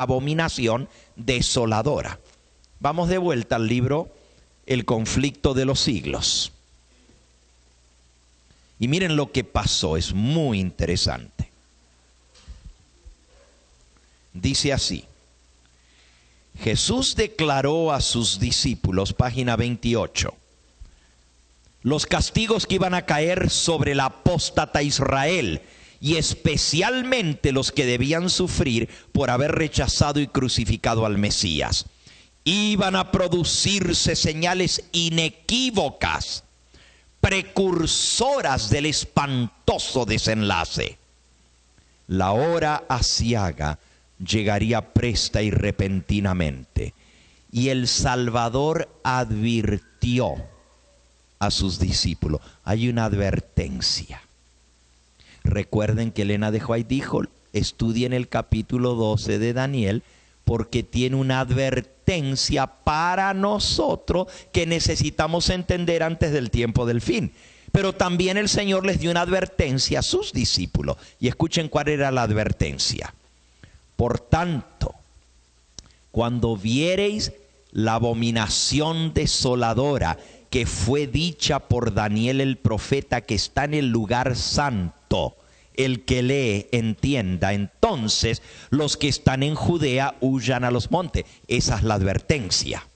abominación desoladora. Vamos de vuelta al libro El conflicto de los siglos. Y miren lo que pasó, es muy interesante. Dice así: Jesús declaró a sus discípulos, página 28, los castigos que iban a caer sobre el apóstata Israel, y especialmente los que debían sufrir por haber rechazado y crucificado al Mesías. Iban a producirse señales inequívocas, precursoras del espantoso desenlace. La hora aciaga llegaría presta y repentinamente, y el Salvador advirtió a sus discípulos. Hay una advertencia. Recuerden que Elena de White dijo, estudien el capítulo 12 de Daniel, porque tiene una advertencia para nosotros que necesitamos entender antes del tiempo del fin. Pero también el Señor les dio una advertencia a sus discípulos. Y escuchen cuál era la advertencia. Por tanto, cuando viereis la abominación desoladora que fue dicha por Daniel el profeta, que está en el lugar santo, el que lee entienda, entonces los que están en Judea huyan a los montes. Esa es la advertencia.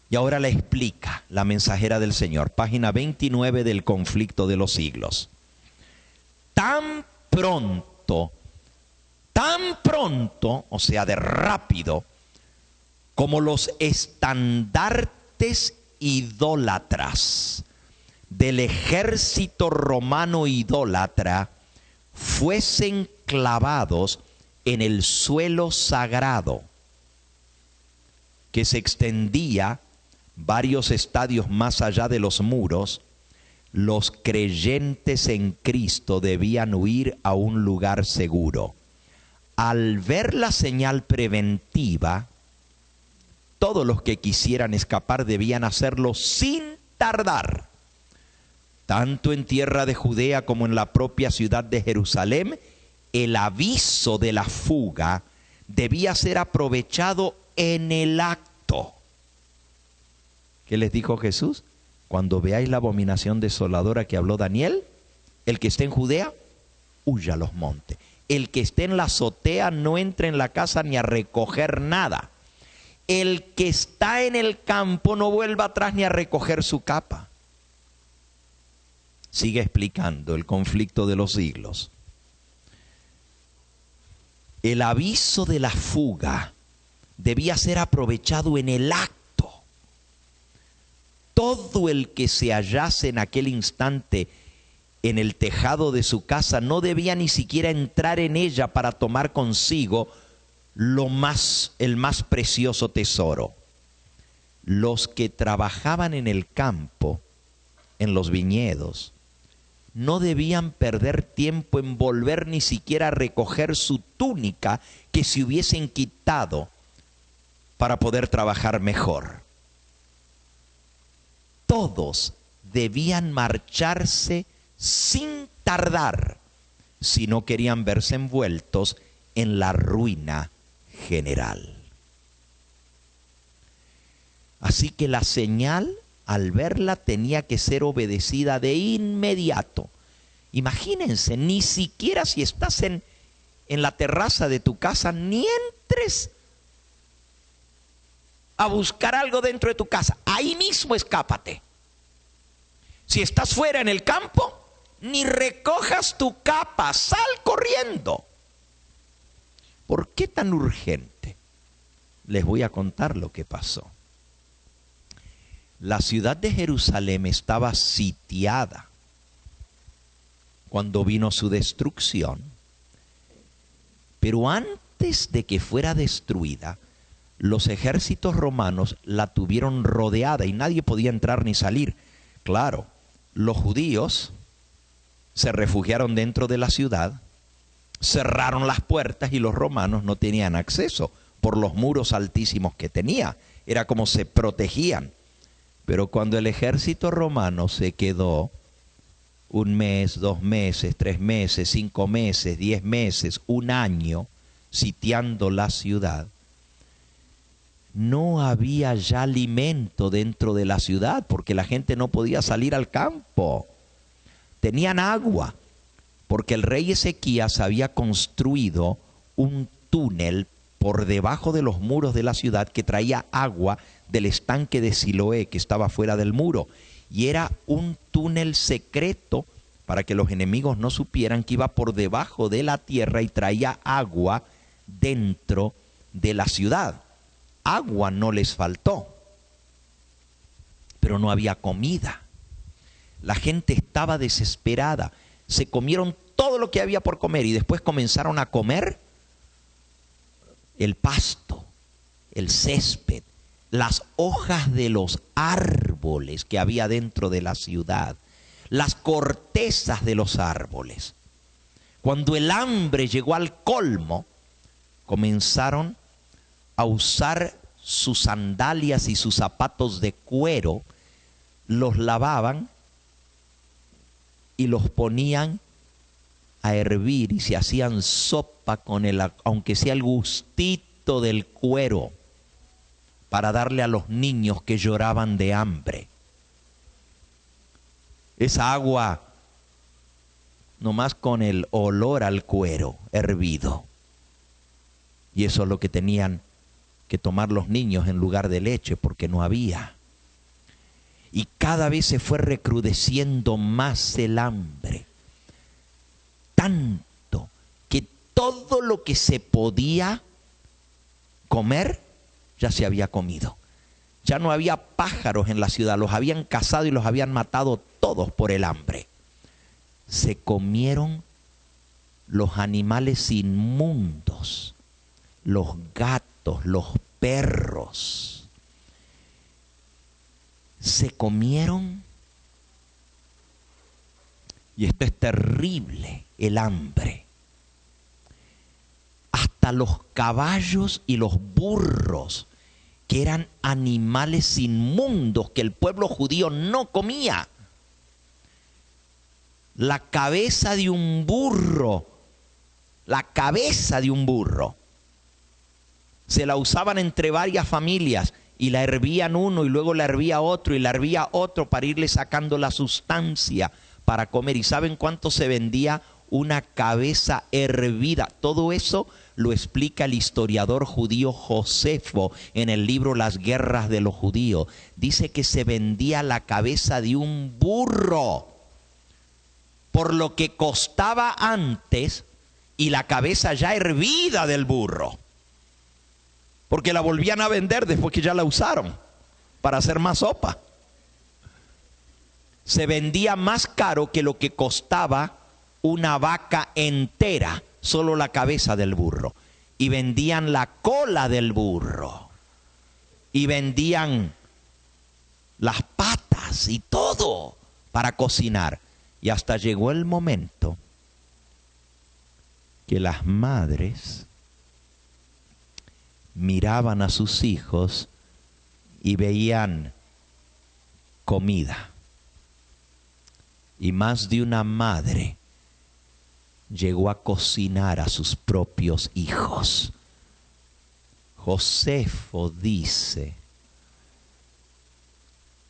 Y ahora la explica la mensajera del Señor, página 29 del conflicto de los siglos. Tan pronto, o sea, de rápido, como los estandartes idólatras del ejército romano idólatra fuesen clavados en el suelo sagrado, que se extendía varios estadios más allá de los muros, los creyentes en Cristo debían huir a un lugar seguro. Al ver la señal preventiva, todos los que quisieran escapar debían hacerlo sin tardar. Tanto en tierra de Judea como en la propia ciudad de Jerusalén, el aviso de la fuga debía ser aprovechado en el acto. ¿Qué les dijo Jesús? Cuando veáis la abominación desoladora que habló Daniel, el que esté en Judea, huya a los montes. El que esté en la azotea no entre en la casa ni a recoger nada. El que está en el campo no vuelva atrás ni a recoger su capa. Sigue explicando el conflicto de los siglos. El aviso de la fuga debía ser aprovechado en el acto. Todo el que se hallase en aquel instante en el tejado de su casa no debía ni siquiera entrar en ella para tomar consigo el más precioso tesoro. Los que trabajaban en el campo, en los viñedos, no debían perder tiempo en volver ni siquiera a recoger su túnica que se hubiesen quitado para poder trabajar mejor. Todos debían marcharse sin tardar si no querían verse envueltos en la ruina general. Así que la señal, al verla, tenía que ser obedecida de inmediato. Imagínense, ni siquiera si estás en la terraza de tu casa, ni entres a buscar algo dentro de tu casa. Ahí mismo escápate. Si estás fuera en el campo, ni recojas tu capa, sal corriendo. ¿Por qué tan urgente? Les voy a contar lo que pasó. La ciudad de Jerusalén estaba sitiada cuando vino su destrucción, pero antes de que fuera destruida, los ejércitos romanos la tuvieron rodeada y nadie podía entrar ni salir. Claro, los judíos se refugiaron dentro de la ciudad, cerraron las puertas y los romanos no tenían acceso por los muros altísimos que tenía. Era como se protegían. Pero cuando el ejército romano se quedó 1 mes, 2 meses, 3 meses, 5 meses, 10 meses, 1 año sitiando la ciudad, no había ya alimento dentro de la ciudad porque la gente no podía salir al campo. Tenían agua porque el rey Ezequías había construido un túnel por debajo de los muros de la ciudad que traía agua del estanque de Siloé que estaba fuera del muro. Y era un túnel secreto para que los enemigos no supieran que iba por debajo de la tierra y traía agua dentro de la ciudad. Agua no les faltó, pero no había comida. La gente estaba desesperada. Se comieron todo lo que había por comer y después comenzaron a comer el pasto, el césped, las hojas de los árboles que había dentro de la ciudad, las cortezas de los árboles. Cuando el hambre llegó al colmo, comenzaron a usar sus sandalias y sus zapatos de cuero, los lavaban y los ponían a hervir y se hacían sopa con aunque sea el gustito del cuero, para darle a los niños que lloraban de hambre. Esa agua, nomás con el olor al cuero hervido. Y eso es lo que tenían que tomar los niños en lugar de leche, porque no había. Y cada vez se fue recrudeciendo más el hambre. Tanto que todo lo que se podía comer ya se había comido. Ya no había pájaros en la ciudad, los habían cazado y los habían matado todos por el hambre. Se comieron los animales inmundos, los gatos, los perros. Se comieron, y esto es terrible, el hambre. Hasta los caballos y los burros, que eran animales inmundos que el pueblo judío no comía. La cabeza de un burro, se la usaban entre varias familias y la hervían uno y luego la hervía otro y la hervía otro para irle sacando la sustancia para comer. ¿Y saben cuánto se vendía una cabeza hervida? Todo eso lo explica el historiador judío Josefo en el libro Las guerras de los judíos. Dice que se vendía la cabeza de un burro por lo que costaba antes y la cabeza ya hervida del burro, porque la volvían a vender después que ya la usaron para hacer más sopa. Se vendía más caro que lo que costaba una vaca entera, solo la cabeza del burro. Y vendían la cola del burro. Y vendían las patas y todo para cocinar. Y hasta llegó el momento que las madres miraban a sus hijos y veían comida. Y más de una madre llegó a cocinar a sus propios hijos. Josefo dice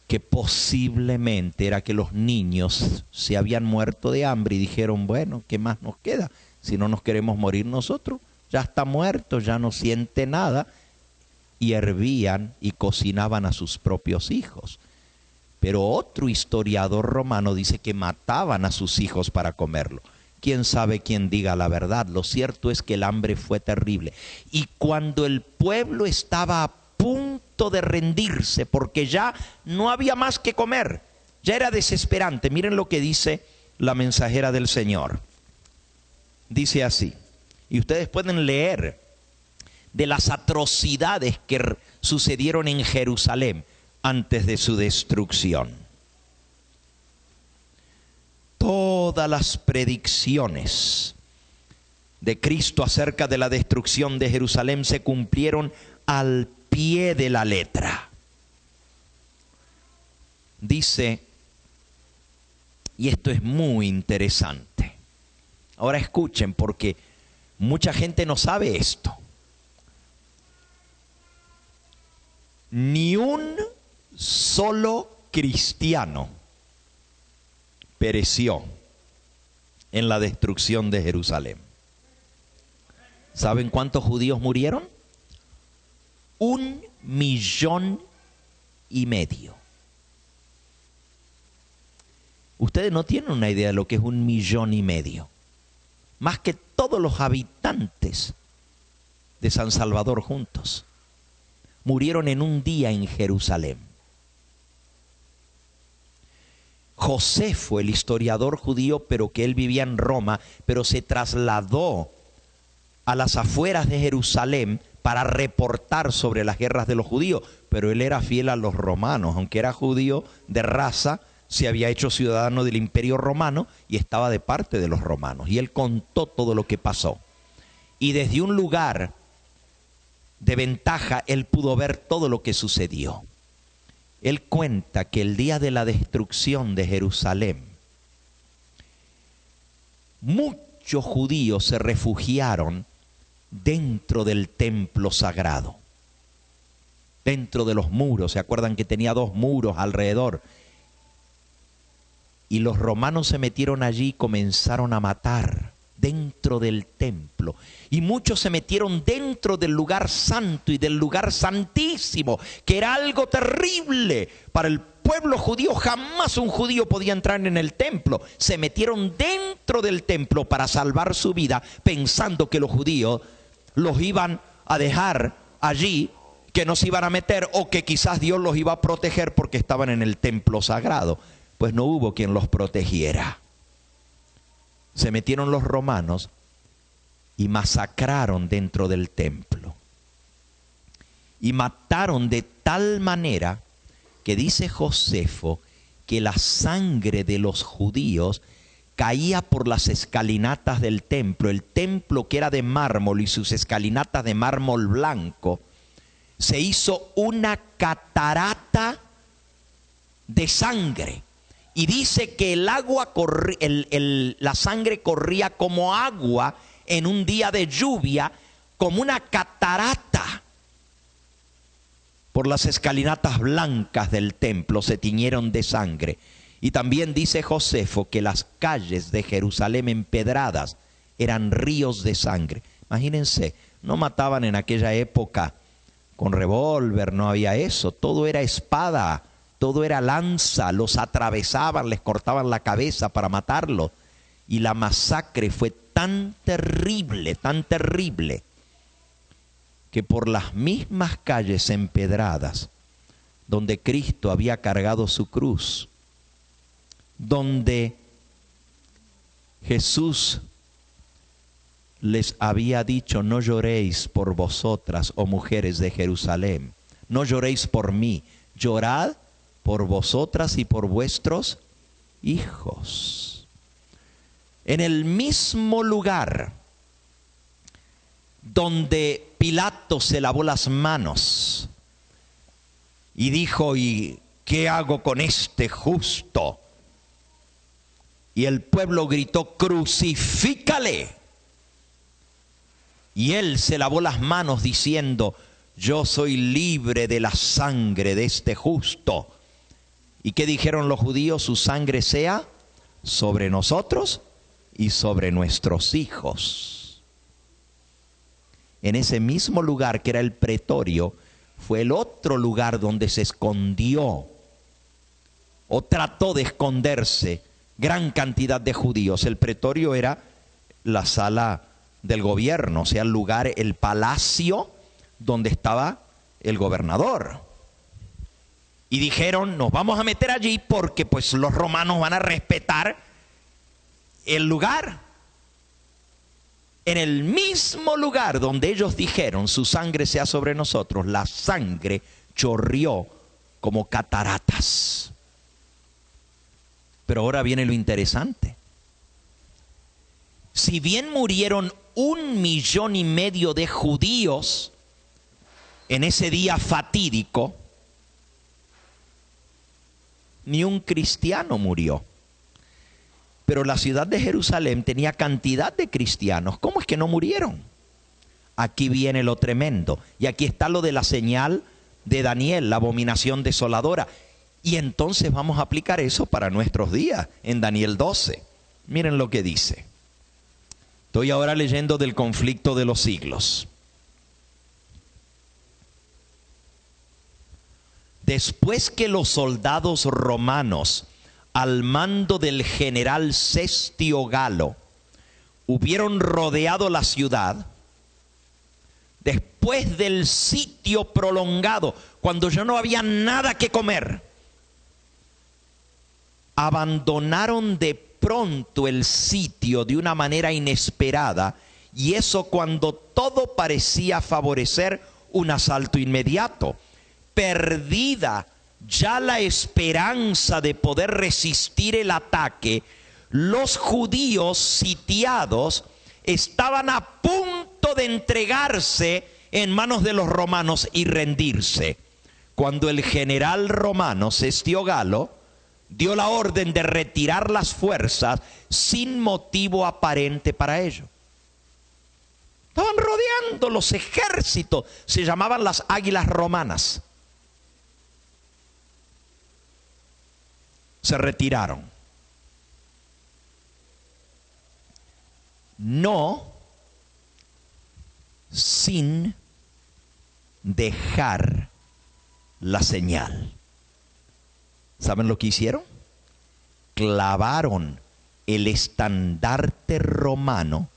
que posiblemente era que los niños se habían muerto de hambre y dijeron, bueno, ¿qué más nos queda? Si no nos queremos morir nosotros, ya está muerto, ya no siente nada. Y hervían y cocinaban a sus propios hijos. Pero otro historiador romano dice que mataban a sus hijos para comerlo. Quién sabe quién diga la verdad. Lo cierto es que el hambre fue terrible. Y cuando el pueblo estaba a punto de rendirse, porque ya no había más que comer, ya era desesperante. Miren lo que dice la mensajera del Señor. Dice así, y ustedes pueden leer de las atrocidades que sucedieron en Jerusalén antes de su destrucción. Todas las predicciones de Cristo acerca de la destrucción de Jerusalén se cumplieron al pie de la letra. Dice, y esto es muy interesante. Ahora escuchen, porque Mucha gente no sabe esto. Ni un solo cristiano pereció en la destrucción de Jerusalén. ¿Saben cuántos judíos murieron? 1,5 millones. Ustedes no tienen una idea de lo que es 1,5 millones. Más que todos los habitantes de San Salvador juntos. Murieron en un día en Jerusalén. Josefo, el historiador judío, pero que él vivía en Roma, pero se trasladó a las afueras de Jerusalén para reportar sobre las guerras de los judíos, pero él era fiel a los romanos, aunque era judío de raza, se había hecho ciudadano del Imperio Romano y estaba de parte de los romanos. Y él contó todo lo que pasó. Y desde un lugar de ventaja, él pudo ver todo lo que sucedió. Él cuenta que el día de la destrucción de Jerusalén, muchos judíos se refugiaron dentro del templo sagrado, dentro de los muros. ¿Se acuerdan que tenía 2 muros alrededor? Y los romanos se metieron allí y comenzaron a matar dentro del templo. Y muchos se metieron dentro del lugar santo y del lugar santísimo, que era algo terrible para el pueblo judío. Jamás un judío podía entrar en el templo. Se metieron dentro del templo para salvar su vida, pensando que los judíos los iban a dejar allí, que no se iban a meter, o que quizás Dios los iba a proteger porque estaban en el templo sagrado. Pues no hubo quien los protegiera. Se metieron los romanos y masacraron dentro del templo. Y mataron de tal manera que dice Josefo que la sangre de los judíos caía por las escalinatas del templo. El templo, que era de mármol y sus escalinatas de mármol blanco, se hizo una catarata de sangre. Y dice que el agua la sangre corría como agua en un día de lluvia, como una catarata. Por las escalinatas blancas del templo se tiñeron de sangre. Y también dice Josefo que las calles de Jerusalén empedradas eran ríos de sangre. Imagínense, no mataban en aquella época con revólver, no había eso, todo era espada. Todo era lanza, los atravesaban, les cortaban la cabeza para matarlos. Y la masacre fue tan terrible, que por las mismas calles empedradas, donde Cristo había cargado su cruz, donde Jesús les había dicho: no lloréis por vosotras, oh mujeres de Jerusalén, no lloréis por mí, llorad por vosotras y por vuestros hijos. En el mismo lugar donde Pilato se lavó las manos y dijo: ¿y qué hago con este justo? Y el pueblo gritó: crucifícale. Y él se lavó las manos diciendo: yo soy libre de la sangre de este justo. ¿Y qué dijeron los judíos? Su sangre sea sobre nosotros y sobre nuestros hijos. En ese mismo lugar, que era el pretorio, fue el otro lugar donde se escondió o trató de esconderse gran cantidad de judíos. El pretorio era la sala del gobierno, o sea, el lugar, el palacio donde estaba el gobernador. Y dijeron: nos vamos a meter allí porque pues los romanos van a respetar el lugar. En el mismo lugar donde ellos dijeron: su sangre sea sobre nosotros, la sangre chorrió como cataratas. Pero ahora viene lo interesante. Si bien murieron 1,5 millones de judíos en ese día fatídico, ni un cristiano murió. pero la ciudad de Jerusalén tenía cantidad de cristianos. ¿Cómo es que no murieron? Aquí viene lo tremendo. Y aquí está lo de la señal de Daniel, la abominación desoladora. Y entonces vamos a aplicar eso para nuestros días en Daniel 12. Miren lo que dice. Estoy ahora leyendo del conflicto de los siglos. Después que los soldados romanos, al mando del general Cestio Galo, hubieron rodeado la ciudad, después del sitio prolongado, cuando ya no había nada que comer, abandonaron de pronto el sitio de una manera inesperada, y eso cuando todo parecía favorecer un asalto inmediato. Perdida ya la esperanza de poder resistir el ataque, los judíos sitiados estaban a punto de entregarse en manos de los romanos y rendirse, cuando el general romano Cestio Galo dio la orden de retirar las fuerzas sin motivo aparente para ello. Estaban rodeando los ejércitos, se llamaban las águilas romanas. Se retiraron. No sin dejar la señal. ¿Saben lo que hicieron? Clavaron el estandarte romano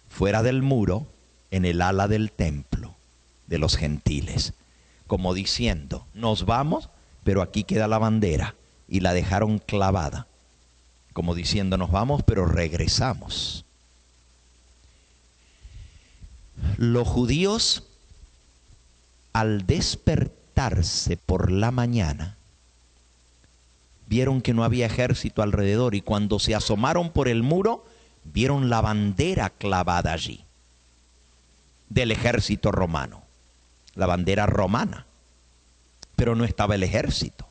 fuera del muro en el ala del templo de los gentiles, como diciendo, nos vamos, pero aquí queda la bandera, y la dejaron clavada, como diciendo, nos vamos, pero regresamos. Los judíos, al despertarse por la mañana, vieron que no había ejército alrededor, y cuando se asomaron por el muro, vieron la bandera clavada allí, del ejército romano, la bandera romana. Pero no estaba el ejército.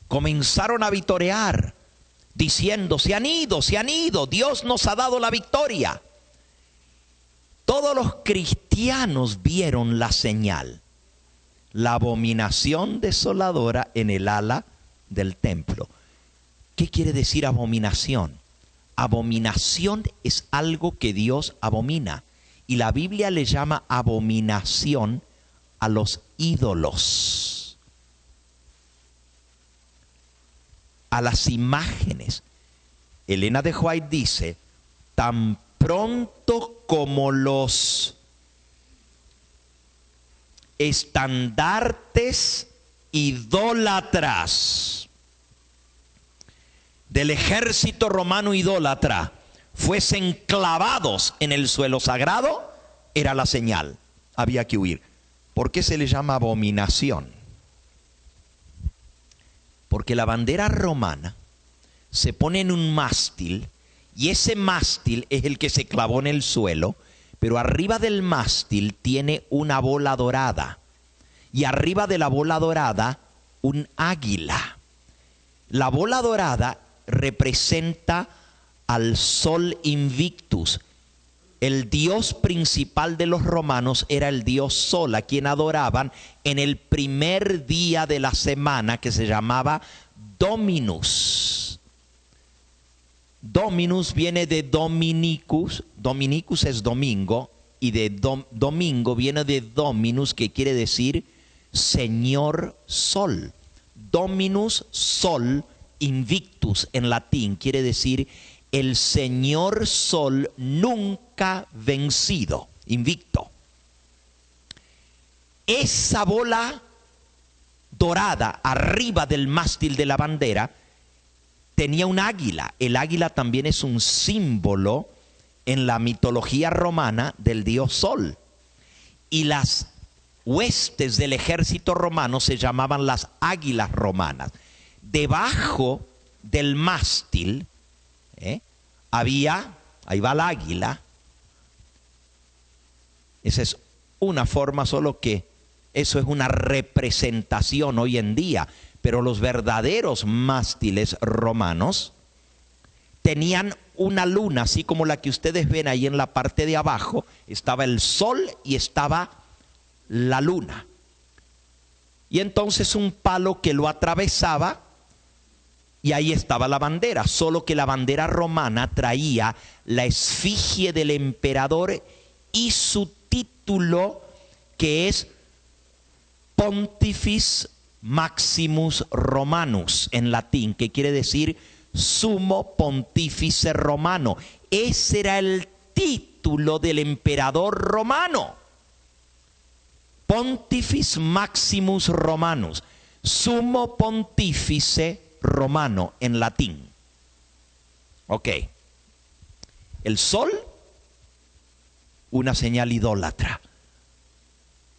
Comenzaron a vitorear, diciendo, se han ido, Dios nos ha dado la victoria. Todos los cristianos vieron la señal, la abominación desoladora en el ala del templo. ¿Qué quiere decir abominación? Abominación es algo que Dios abomina, y la Biblia le llama abominación a los ídolos, a las imágenes. Elena de White dice, tan pronto como los estandartes idólatras del ejército romano idólatra fuesen clavados en el suelo sagrado, era la señal, había que huir. ¿Por qué se le llama abominación? Porque la bandera romana se pone en un mástil, y ese mástil es el que se clavó en el suelo, pero arriba del mástil tiene una bola dorada, y arriba de la bola dorada un águila. La bola dorada representa al sol Invictus. El dios principal de los romanos era el dios Sol, a quien adoraban en el primer día de la semana, que se llamaba Dominus. Dominus viene de Dominicus, Dominicus es domingo, y de domingo viene de Dominus, que quiere decir Señor Sol. Dominus Sol Invictus en latín quiere decir el Señor Sol nunca vencido, invicto. Esa bola dorada arriba del mástil de la bandera tenía un águila. El águila también es un símbolo en la mitología romana del dios Sol. Y las huestes del ejército romano se llamaban las águilas romanas. Debajo del mástil había, ahí va el águila. Esa es una forma, solo que eso es una representación hoy en día. pero los verdaderos mástiles romanos tenían una luna, así como la que ustedes ven ahí en la parte de abajo. Estaba el sol y estaba la luna. Y entonces un palo que lo atravesaba y ahí estaba la bandera. Solo que la bandera romana traía la esfinge del emperador y su título, que es Pontifex Maximus Romanus en latín, que quiere decir Sumo Pontífice Romano. Ese era el título del emperador romano. Pontifex Maximus Romanus, Sumo Pontífice Romano en latín. Ok. El sol, una señal idólatra.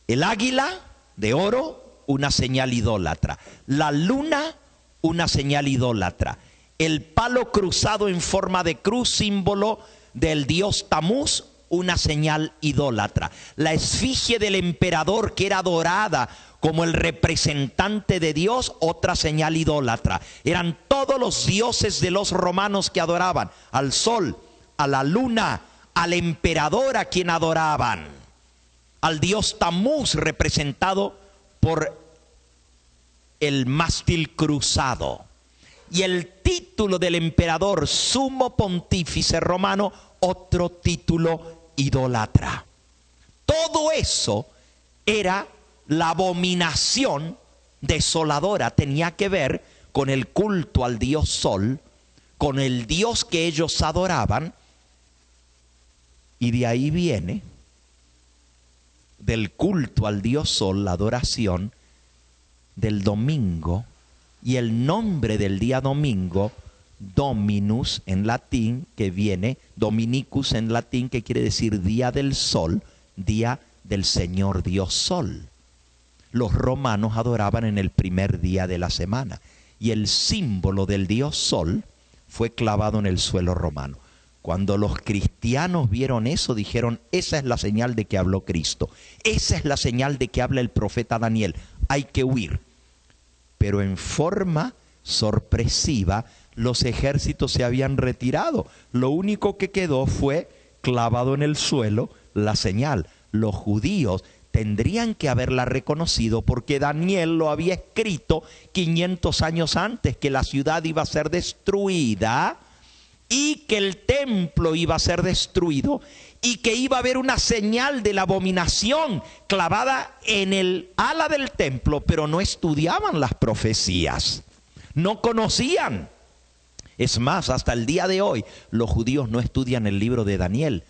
El águila de oro, una señal idólatra. La luna, una señal idólatra. El palo cruzado en forma de cruz, símbolo del dios Tamuz, una señal idólatra. La esfinge del emperador, que era adorada como el representante de Dios, otra señal idólatra. Eran todos los dioses de los romanos que adoraban: al sol, a la luna, al emperador a quien adoraban, al dios Tamuz, representado por el mástil cruzado. Y el título del emperador sumo pontífice romano, otro título idólatra. Todo eso era la abominación desoladora. Tenía que ver con el culto al dios sol, con el dios que ellos adoraban. Y de ahí viene, del culto al dios sol, la adoración del domingo. Y el nombre del día domingo, Dominus en latín, que viene, Dominicus en latín, que quiere decir día del sol, día del Señor Dios Sol. Los romanos adoraban en el primer día de la semana, y el símbolo del Dios Sol fue clavado en el suelo romano. Cuando los cristianos vieron eso, dijeron: esa es la señal de que habló Cristo, esa es la señal de que habla el profeta Daniel, hay que huir. Pero en forma sorpresiva, los ejércitos se habían retirado. Lo único que quedó fue clavado en el suelo la señal. Los judíos tendrían que haberla reconocido, porque Daniel lo había escrito 500 años antes, que la ciudad iba a ser destruida y que el templo iba a ser destruido y que iba a haber una señal de la abominación clavada en el ala del templo. Pero no estudiaban las profecías, no conocían. Es más, hasta el día de hoy los judíos no estudian el libro de Daniel,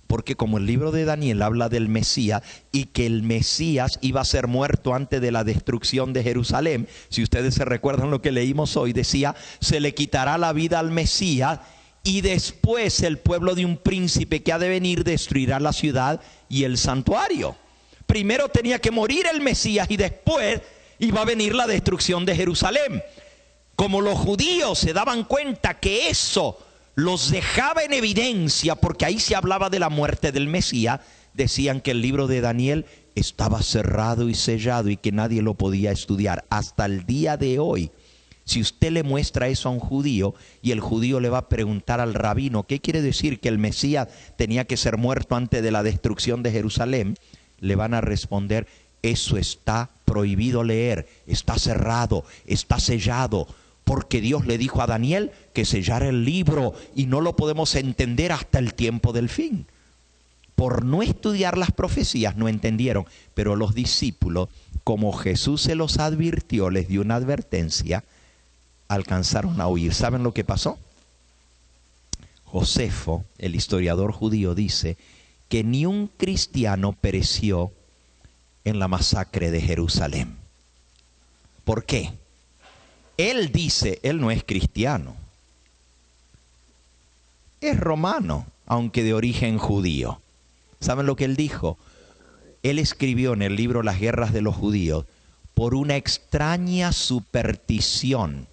porque como el libro de Daniel habla del Mesías y que el Mesías iba a ser muerto antes de la destrucción de Jerusalén, si ustedes se recuerdan lo que leímos hoy, decía: se le quitará la vida al Mesías y después el pueblo de un príncipe que ha de venir destruirá la ciudad y el santuario. Primero tenía que morir el Mesías y después iba a venir la destrucción de Jerusalén. Como los judíos se daban cuenta que eso los dejaba en evidencia, porque ahí se hablaba de la muerte del Mesías, decían que el libro de Daniel estaba cerrado y sellado y que nadie lo podía estudiar. Hasta el día de hoy, si usted le muestra eso a un judío y el judío le va a preguntar al rabino: ¿qué quiere decir que el Mesías tenía que ser muerto antes de la destrucción de Jerusalén?, le van a responder: eso está prohibido leer, está cerrado, está sellado, porque Dios le dijo a Daniel que sellara el libro y no lo podemos entender hasta el tiempo del fin. Por no estudiar las profecías no entendieron. Pero los discípulos, como Jesús se los advirtió, les dio una advertencia, alcanzaron a oír. ¿Saben lo que pasó? Josefo, el historiador judío, dice que ni un cristiano pereció en la masacre de Jerusalén. ¿Por qué? Él dice, él no es cristiano, es romano, aunque de origen judío. ¿Saben lo que él dijo? Él escribió en el libro Las Guerras de los Judíos: por una extraña superstición,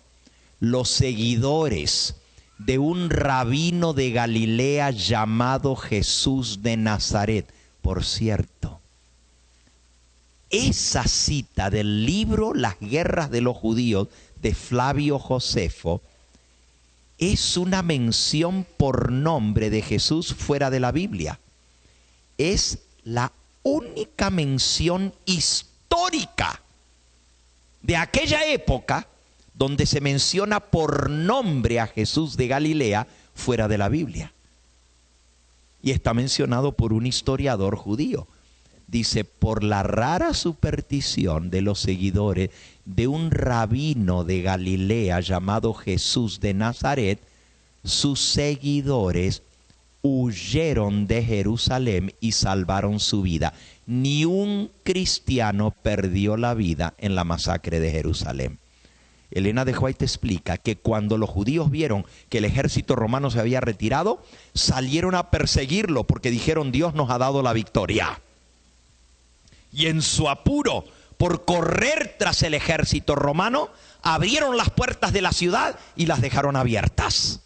los seguidores de un rabino de Galilea llamado Jesús de Nazaret. Por cierto, esa cita del libro Las guerras de los judíos de Flavio Josefo es una mención por nombre de Jesús fuera de la Biblia. Es la única mención histórica de aquella época donde se menciona por nombre a Jesús de Galilea fuera de la Biblia. Y está mencionado por un historiador judío. Dice, por la rara superstición de los seguidores de un rabino de Galilea llamado Jesús de Nazaret, sus seguidores huyeron de Jerusalén y salvaron su vida. Ni un cristiano perdió la vida en la masacre de Jerusalén. Elena de White explica que cuando los judíos vieron que el ejército romano se había retirado, salieron a perseguirlo porque dijeron, Dios nos ha dado la victoria. Y en su apuro por correr tras el ejército romano, abrieron las puertas de la ciudad y las dejaron abiertas.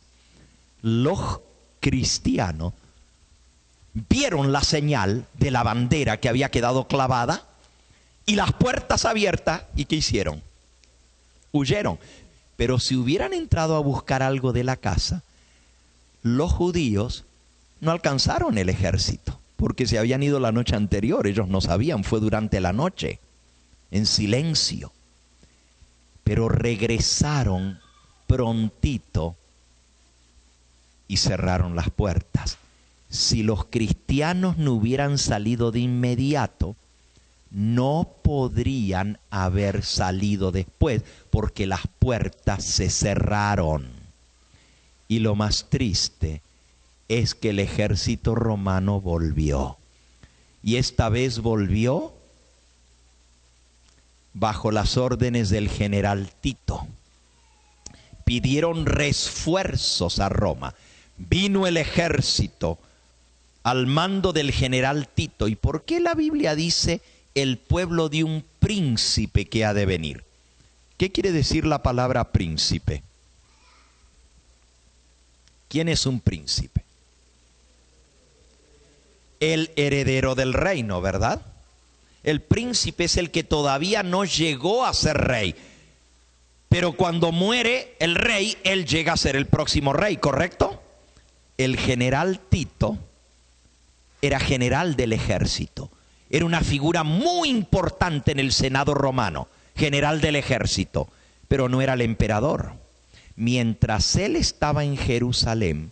Los cristianos vieron la señal de la bandera que había quedado clavada y las puertas abiertas, ¿y qué hicieron? Huyeron. Pero si hubieran entrado a buscar algo de la casa, los judíos no alcanzaron el ejército, porque se habían ido la noche anterior. Ellos no sabían, fue durante la noche, en silencio. Pero regresaron prontito y cerraron las puertas. Si los cristianos no hubieran salido de inmediato, no podrían haber salido después, porque las puertas se cerraron. Y lo más triste es que el ejército romano volvió. Y esta vez volvió bajo las órdenes del general Tito. Pidieron refuerzos a Roma. Vino el ejército al mando del general Tito. ¿Y por qué la Biblia dice el pueblo de un príncipe que ha de venir? ¿Qué quiere decir la palabra príncipe? ¿Quién es un príncipe? El heredero del reino, ¿verdad? El príncipe es el que todavía no llegó a ser rey, pero cuando muere el rey, él llega a ser el próximo rey, ¿correcto? El general Tito era general del ejército. Era una figura muy importante en el Senado romano, general del ejército, pero no era el emperador. Mientras él estaba en Jerusalén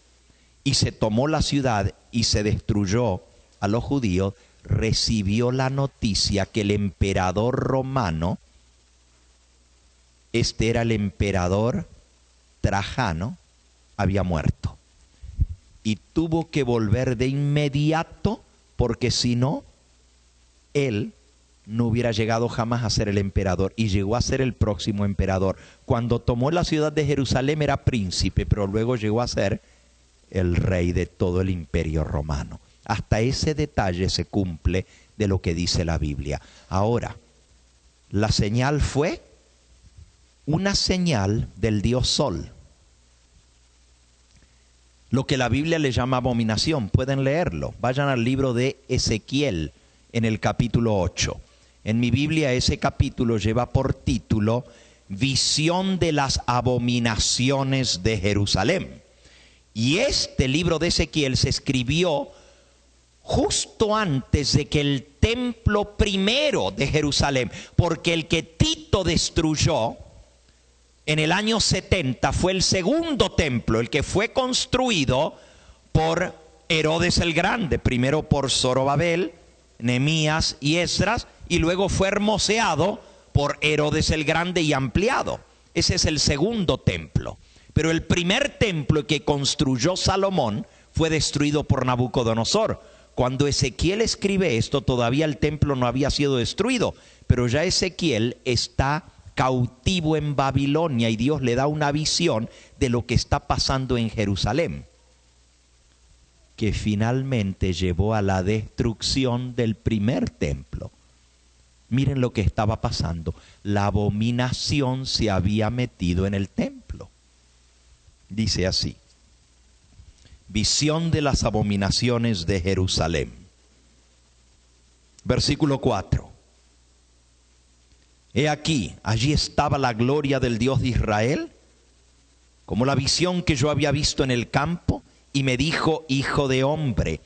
y se tomó la ciudad y se destruyó a los judíos, recibió la noticia que el emperador romano, este era el emperador Trajano, había muerto. Y tuvo que volver de inmediato, porque si no, él no hubiera llegado jamás a ser el emperador, y llegó a ser el próximo emperador. Cuando tomó la ciudad de Jerusalén era príncipe, pero luego llegó a ser el rey de todo el imperio romano. Hasta ese detalle se cumple de lo que dice la Biblia. Ahora, la señal fue una señal del dios Sol, lo que la Biblia le llama abominación. Pueden leerlo. Vayan al libro de Ezequiel en el capítulo 8. En mi Biblia ese capítulo lleva por título Visión de las abominaciones de Jerusalén. Y este libro de Ezequiel se escribió justo antes de que el templo primero de Jerusalén, porque el que Tito destruyó en el año 70 fue el segundo templo, el que fue construido por Herodes el Grande, primero por Zorobabel, Nehemías y Esdras, y luego fue hermoseado por Herodes el Grande y ampliado. Ese es el segundo templo. Pero el primer templo que construyó Salomón fue destruido por Nabucodonosor. Cuando Ezequiel escribe esto, todavía el templo no había sido destruido, pero ya Ezequiel está cautivo en Babilonia y Dios le da una visión de lo que está pasando en Jerusalén, que finalmente llevó a la destrucción del primer templo. Miren lo que estaba pasando. La abominación se había metido en el templo. Dice así: visión de las abominaciones de Jerusalén. Versículo 4. He aquí, allí estaba la gloria del Dios de Israel, como la visión que yo había visto en el campo, y me dijo: hijo de hombre,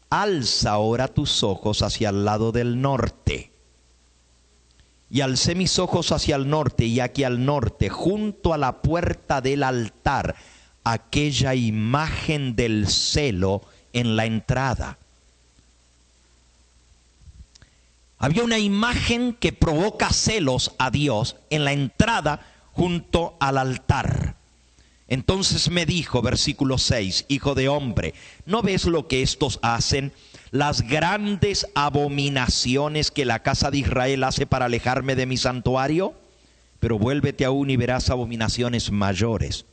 alza ahora tus ojos hacia el lado del norte. Y alcé mis ojos hacia el norte, y aquí al norte, junto a la puerta del altar, aquella imagen del celo en la entrada. Había una imagen que provoca celos a Dios en la entrada junto al altar. Entonces me dijo, versículo 6, hijo de hombre, ¿no ves lo que estos hacen? Las grandes abominaciones que la casa de Israel hace para alejarme de mi santuario. Pero vuélvete aún y verás abominaciones mayores.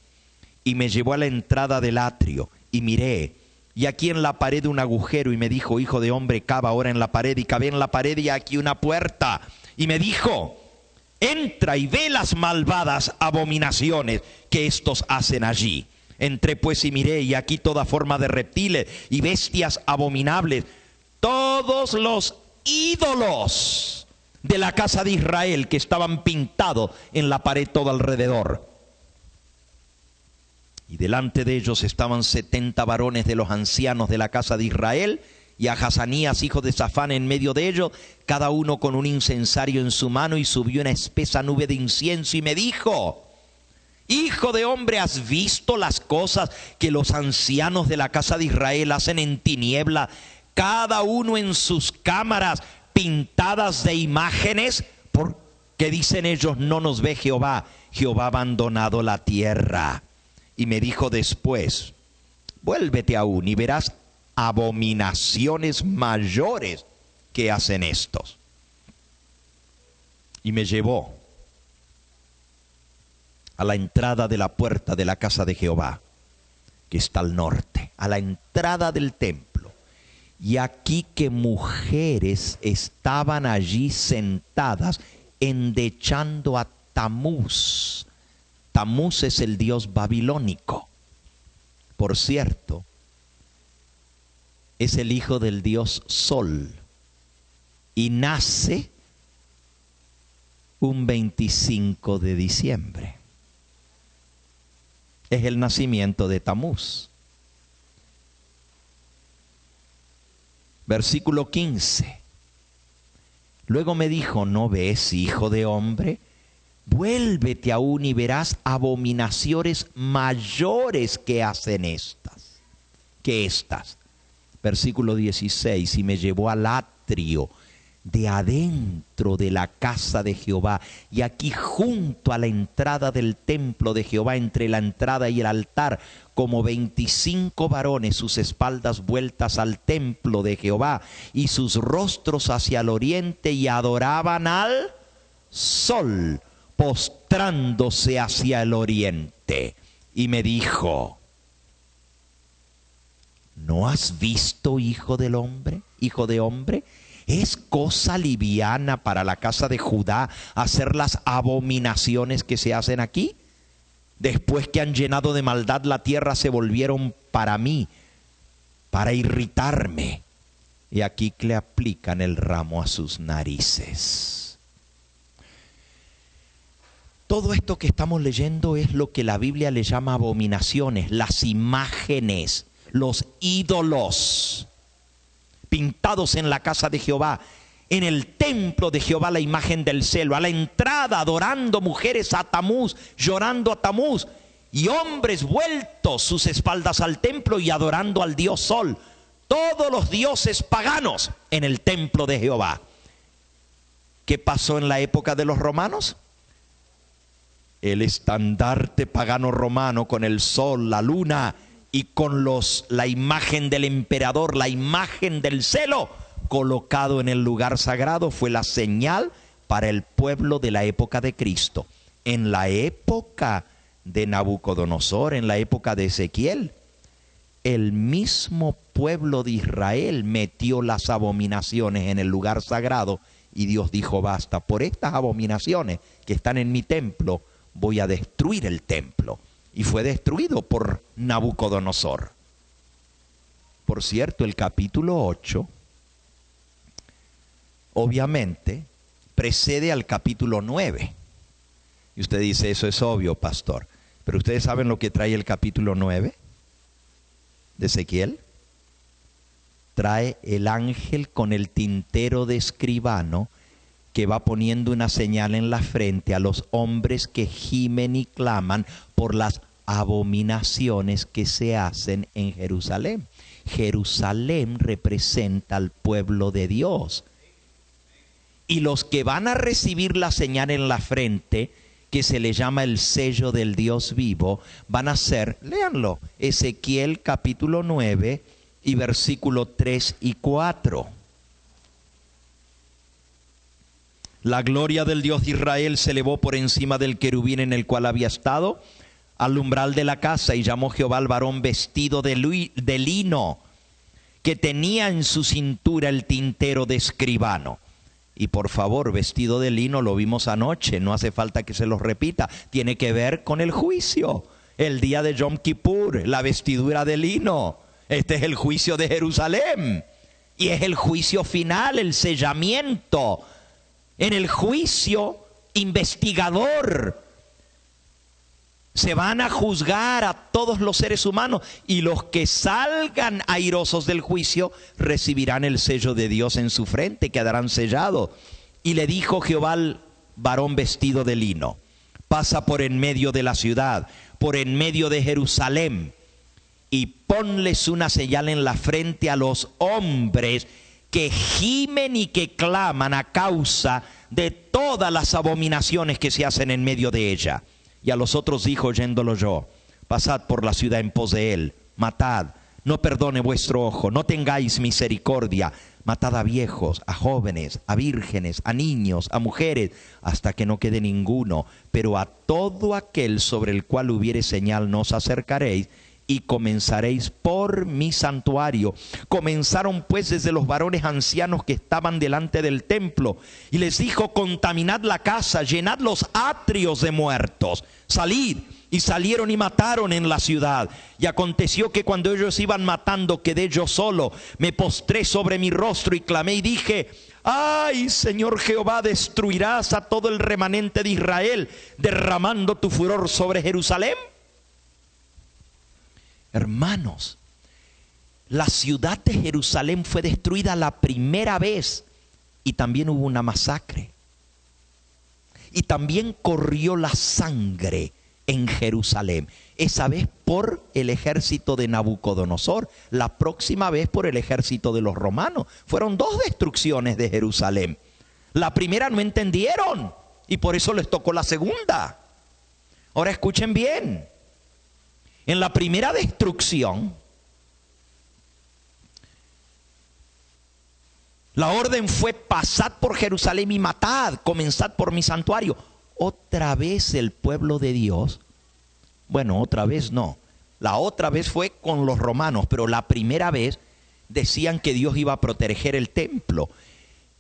Y me llevó a la entrada del atrio, y miré, y aquí en la pared un agujero, y me dijo: hijo de hombre, cava ahora en la pared. Y cavé en la pared, y aquí una puerta. Y me dijo: entra y ve las malvadas abominaciones que estos hacen allí. Entré pues y miré, y aquí toda forma de reptiles y bestias abominables, todos los ídolos de la casa de Israel que estaban pintados en la pared todo alrededor. Y delante de ellos estaban 70 varones de los ancianos de la casa de Israel, y a Hazanías, hijo de Safán, en medio de ellos, cada uno con un incensario en su mano, y subió una espesa nube de incienso, y me dijo: hijo de hombre, ¿has visto las cosas que los ancianos de la casa de Israel hacen en tiniebla, cada uno en sus cámaras pintadas de imágenes? Porque dicen ellos: no nos ve Jehová, Jehová ha abandonado la tierra. Y me dijo después: vuélvete aún y verás abominaciones mayores que hacen estos. Y me llevó a la entrada de la puerta de la casa de Jehová, que está al norte, a la entrada del templo. Y aquí que mujeres estaban allí sentadas, endechando a Tamuz. Tamuz es el dios babilónico. Por cierto, es el hijo del dios Sol, y nace un 25 de diciembre. Es el nacimiento de Tamuz. Versículo 15. Luego me dijo: ¿no ves, hijo de hombre? Vuélvete aún y verás abominaciones mayores que hacen estas. Versículo 16. Y me llevó al atrio de adentro de la casa de Jehová, y aquí junto a la entrada del templo de Jehová, entre la entrada y el altar, como 25 varones, sus espaldas vueltas al templo de Jehová, y sus rostros hacia el oriente, y adoraban al sol, postrándose hacia el oriente. Y me dijo: ¿no has visto, hijo del hombre, hijo de hombre? ¿Es cosa liviana para la casa de Judá hacer las abominaciones que se hacen aquí? Después que han llenado de maldad la tierra, se volvieron para mí, para irritarme. Y aquí le aplican el ramo a sus narices. Todo esto que estamos leyendo es lo que la Biblia le llama abominaciones, las imágenes, los ídolos pintados en la casa de Jehová, en el templo de Jehová, la imagen del celo, a la entrada adorando mujeres a Tamuz, llorando a Tamuz, y hombres vueltos sus espaldas al templo y adorando al dios Sol, todos los dioses paganos en el templo de Jehová. ¿Qué pasó en la época de los romanos? El estandarte pagano romano con el sol, la luna y con la imagen del emperador, la imagen del celo, colocado en el lugar sagrado, fue la señal para el pueblo de la época de Cristo. En la época de Nabucodonosor, en la época de Ezequiel, el mismo pueblo de Israel metió las abominaciones en el lugar sagrado, y Dios dijo: basta, por estas abominaciones que están en mi templo, voy a destruir el templo. Y fue destruido por Nabucodonosor. Por cierto, el capítulo 8, obviamente, precede al capítulo 9. Y usted dice, eso es obvio, pastor. Pero ustedes saben lo que trae el capítulo 9 de Ezequiel. Trae el ángel con el tintero de escribano que va poniendo una señal en la frente a los hombres que gimen y claman por las abominaciones que se hacen en Jerusalén. Jerusalén representa al pueblo de Dios. Y los que van a recibir la señal en la frente, que se le llama el sello del Dios vivo, van a ser, léanlo, Ezequiel capítulo 9 y versículo 3 y 4. La gloria del Dios de Israel se elevó por encima del querubín en el cual había estado al umbral de la casa, y llamó Jehová al varón vestido de lino, que tenía en su cintura el tintero de escribano. Y por favor, vestido de lino lo vimos anoche, no hace falta que se los repita. Tiene que ver con el juicio, el día de Yom Kippur, la vestidura de lino. Este es el juicio de Jerusalén y es el juicio final, el sellamiento. En el juicio investigador se van a juzgar a todos los seres humanos, y los que salgan airosos del juicio recibirán el sello de Dios en su frente, quedarán sellados. Y le dijo Jehová al varón vestido de lino: pasa por en medio de la ciudad, por en medio de Jerusalén, y ponles una señal en la frente a los hombres que gimen y que claman a causa de todas las abominaciones que se hacen en medio de ella. Y a los otros dijo, oyéndolo yo: pasad por la ciudad en pos de él, matad, no perdone vuestro ojo, no tengáis misericordia, matad a viejos, a jóvenes, a vírgenes, a niños, a mujeres, hasta que no quede ninguno. Pero a todo aquel sobre el cual hubiere señal no os acercaréis, y comenzaréis por mi santuario. Comenzaron pues desde los varones ancianos que estaban delante del templo, y les dijo: contaminad la casa, llenad los atrios de muertos, salid. Y salieron y mataron en la ciudad. Y aconteció que cuando ellos iban matando, quedé yo solo, me postré sobre mi rostro y clamé y dije: ay, Señor Jehová, ¿destruirás a todo el remanente de Israel, derramando tu furor sobre Jerusalén? Hermanos, la ciudad de Jerusalén fue destruida la primera vez, y también hubo una masacre. Y también corrió la sangre en Jerusalén. Esa vez por el ejército de Nabucodonosor, la próxima vez por el ejército de los romanos. Fueron dos destrucciones de Jerusalén. La primera no entendieron y por eso les tocó la segunda. Ahora escuchen bien. En la primera destrucción, la orden fue: pasad por Jerusalén y matad, comenzad por mi santuario. Otra vez el pueblo de Dios, bueno, otra vez no, la otra vez fue con los romanos, pero la primera vez decían que Dios iba a proteger el templo.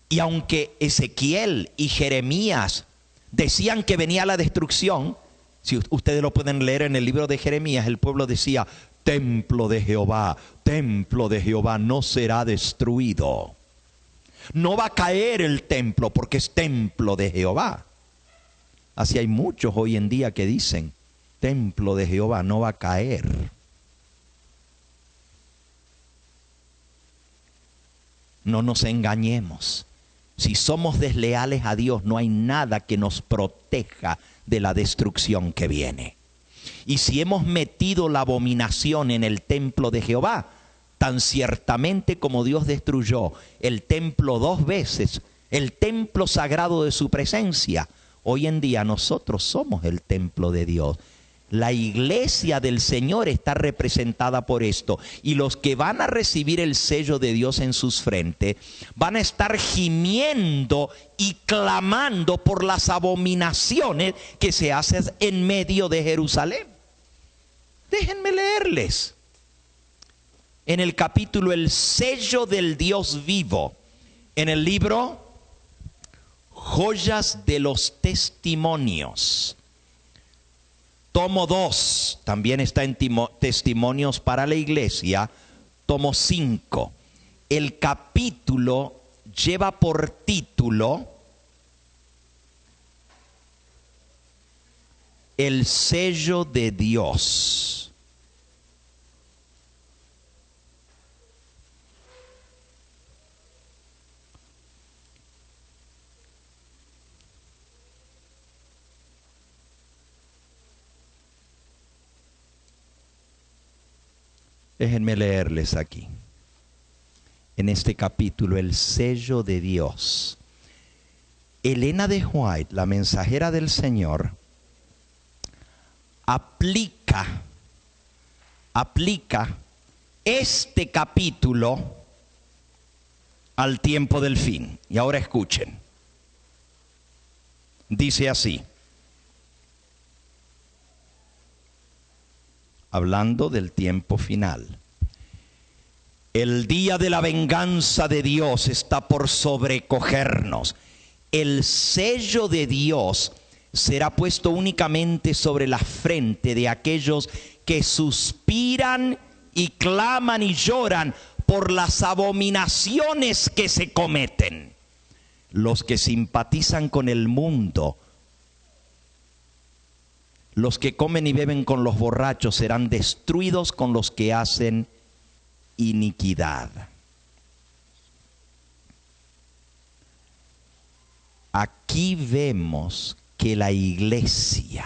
Y aunque Ezequiel y Jeremías decían que venía la destrucción, si ustedes lo pueden leer en el libro de Jeremías, el pueblo decía: templo de Jehová no será destruido. No va a caer el templo porque es templo de Jehová. Así hay muchos hoy en día que dicen: templo de Jehová no va a caer. No nos engañemos. Si somos desleales a Dios, no hay nada que nos proteja de la destrucción que viene. Y si hemos metido la abominación en el templo de Jehová, tan ciertamente como Dios destruyó el templo 2 veces, el templo sagrado de su presencia, hoy en día nosotros somos el templo de Dios. La iglesia del Señor está representada por esto, y los que van a recibir el sello de Dios en sus frentes van a estar gimiendo y clamando por las abominaciones que se hacen en medio de Jerusalén. Déjenme leerles en el capítulo El sello del Dios vivo, en el libro Joyas de los Testimonios, tomo 2, también está en Testimonios para la Iglesia, tomo 5. El capítulo lleva por título el sello de Dios. Déjenme leerles aquí, en este capítulo, el sello de Dios. Elena de White, la mensajera del Señor, aplica este capítulo al tiempo del fin. Y ahora escuchen. Dice así, hablando del tiempo final: el día de la venganza de Dios está por sobrecogernos. El sello de Dios será puesto únicamente sobre la frente de aquellos que suspiran y claman y lloran por las abominaciones que se cometen. Los que simpatizan con el mundo, los que comen y beben con los borrachos, serán destruidos con los que hacen iniquidad. Aquí vemos que la iglesia,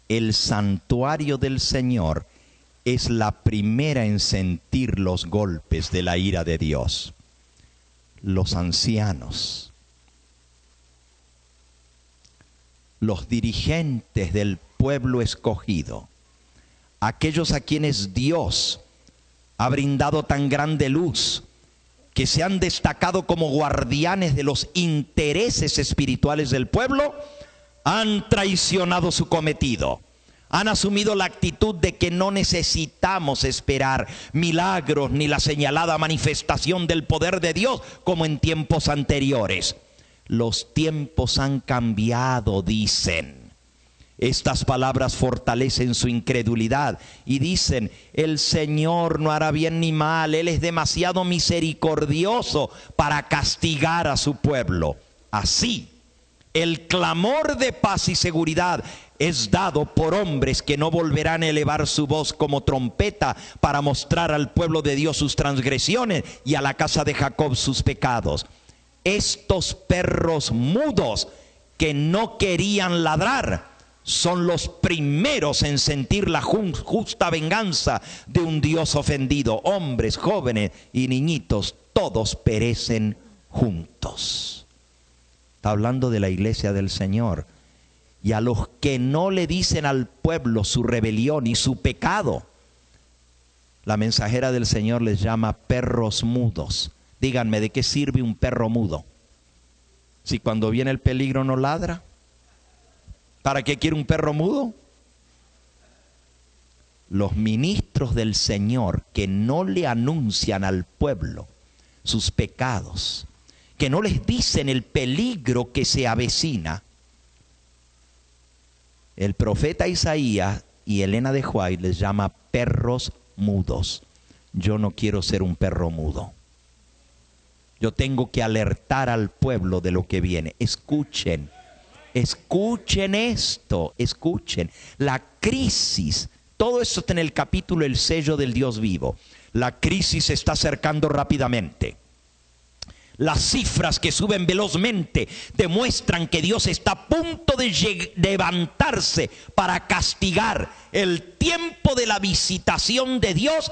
el santuario del Señor, es la primera en sentir los golpes de la ira de Dios. Los ancianos, los dirigentes del pueblo escogido, aquellos a quienes Dios ha brindado tan grande luz, que se han destacado como guardianes de los intereses espirituales del pueblo, han traicionado su cometido. Han asumido la actitud de que no necesitamos esperar milagros ni la señalada manifestación del poder de Dios como en tiempos anteriores. Los tiempos han cambiado, dicen. Estas palabras fortalecen su incredulidad y dicen: el Señor no hará bien ni mal, Él es demasiado misericordioso para castigar a su pueblo. Así, el clamor de paz y seguridad es dado por hombres que no volverán a elevar su voz como trompeta para mostrar al pueblo de Dios sus transgresiones y a la casa de Jacob sus pecados. Estos perros mudos que no querían ladrar son los primeros en sentir la justa venganza de un Dios ofendido. Hombres, jóvenes y niñitos, todos perecen juntos. Está hablando de la iglesia del Señor. Y a los que no le dicen al pueblo su rebelión y su pecado, la mensajera del Señor les llama perros mudos. Díganme, ¿de qué sirve un perro mudo? Si cuando viene el peligro no ladra. ¿Para qué quiere un perro mudo? Los ministros del Señor que no le anuncian al pueblo sus pecados, que no les dicen el peligro que se avecina. El profeta Isaías y Elena de White les llama perros mudos. Yo no quiero ser un perro mudo. Yo tengo que alertar al pueblo de lo que viene. Escuchen. Escuchen esto, escuchen. La crisis, todo esto está en el capítulo El sello del Dios vivo. La crisis se está acercando rápidamente. Las cifras que suben velozmente demuestran que Dios está a punto de levantarse para castigar. El tiempo de la visitación de Dios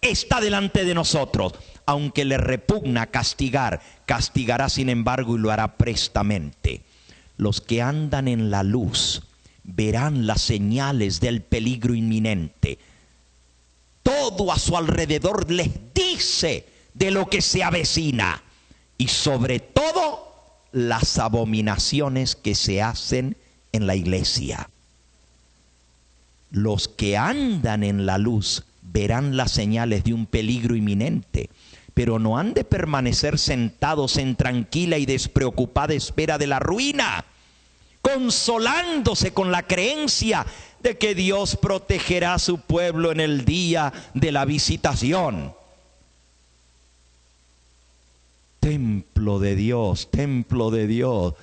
está delante de nosotros. Aunque le repugna castigar, castigará sin embargo y lo hará prestamente. Los que andan en la luz verán las señales del peligro inminente. Todo a su alrededor les dice de lo que se avecina. Y sobre todo, las abominaciones que se hacen en la iglesia. Los que andan en la luz verán las señales de un peligro inminente, pero no han de permanecer sentados en tranquila y despreocupada espera de la ruina, consolándose con la creencia de que Dios protegerá a su pueblo en el día de la visitación. Templo de Dios, templo de Dios.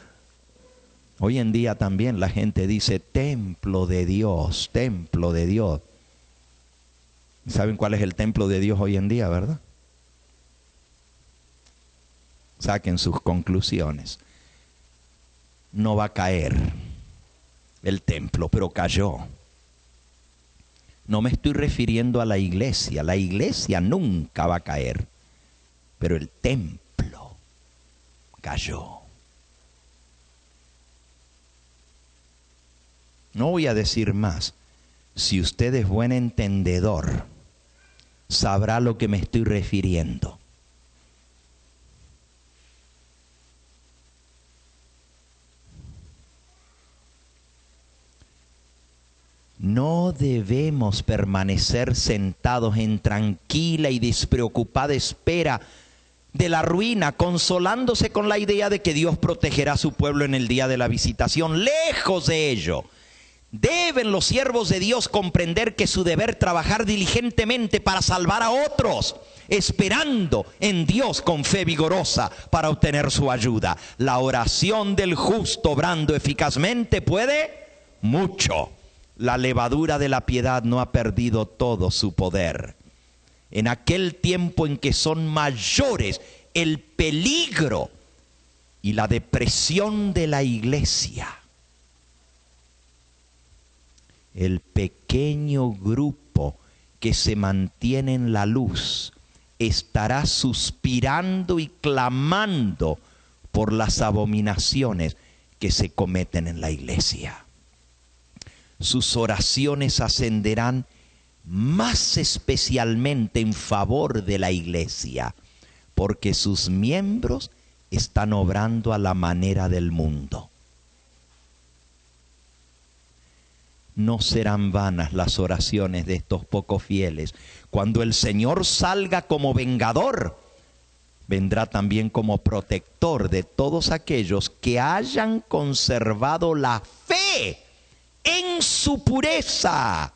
Hoy en día también la gente dice templo de Dios, templo de Dios. ¿Saben cuál es el templo de Dios hoy en día, verdad? Saquen sus conclusiones. No va a caer el templo, pero cayó. No me estoy refiriendo a la iglesia nunca va a caer, pero el templo cayó. No voy a decir más. Si usted es buen entendedor, sabrá a lo que me estoy refiriendo. No debemos permanecer sentados en tranquila y despreocupada espera de la ruina, consolándose con la idea de que Dios protegerá a su pueblo en el día de la visitación. Lejos de ello. Deben los siervos de Dios comprender que su deber trabajar diligentemente para salvar a otros, esperando en Dios con fe vigorosa para obtener su ayuda. La oración del justo obrando eficazmente puede mucho. La levadura de la piedad no ha perdido todo su poder. En aquel tiempo en que son mayores el peligro y la depresión de la iglesia, el pequeño grupo que se mantiene en la luz estará suspirando y clamando por las abominaciones que se cometen en la iglesia. Sus oraciones ascenderán más especialmente en favor de la iglesia, porque sus miembros están obrando a la manera del mundo. No serán vanas las oraciones de estos pocos fieles. Cuando el Señor salga como vengador, vendrá también como protector de todos aquellos que hayan conservado la fe en su pureza,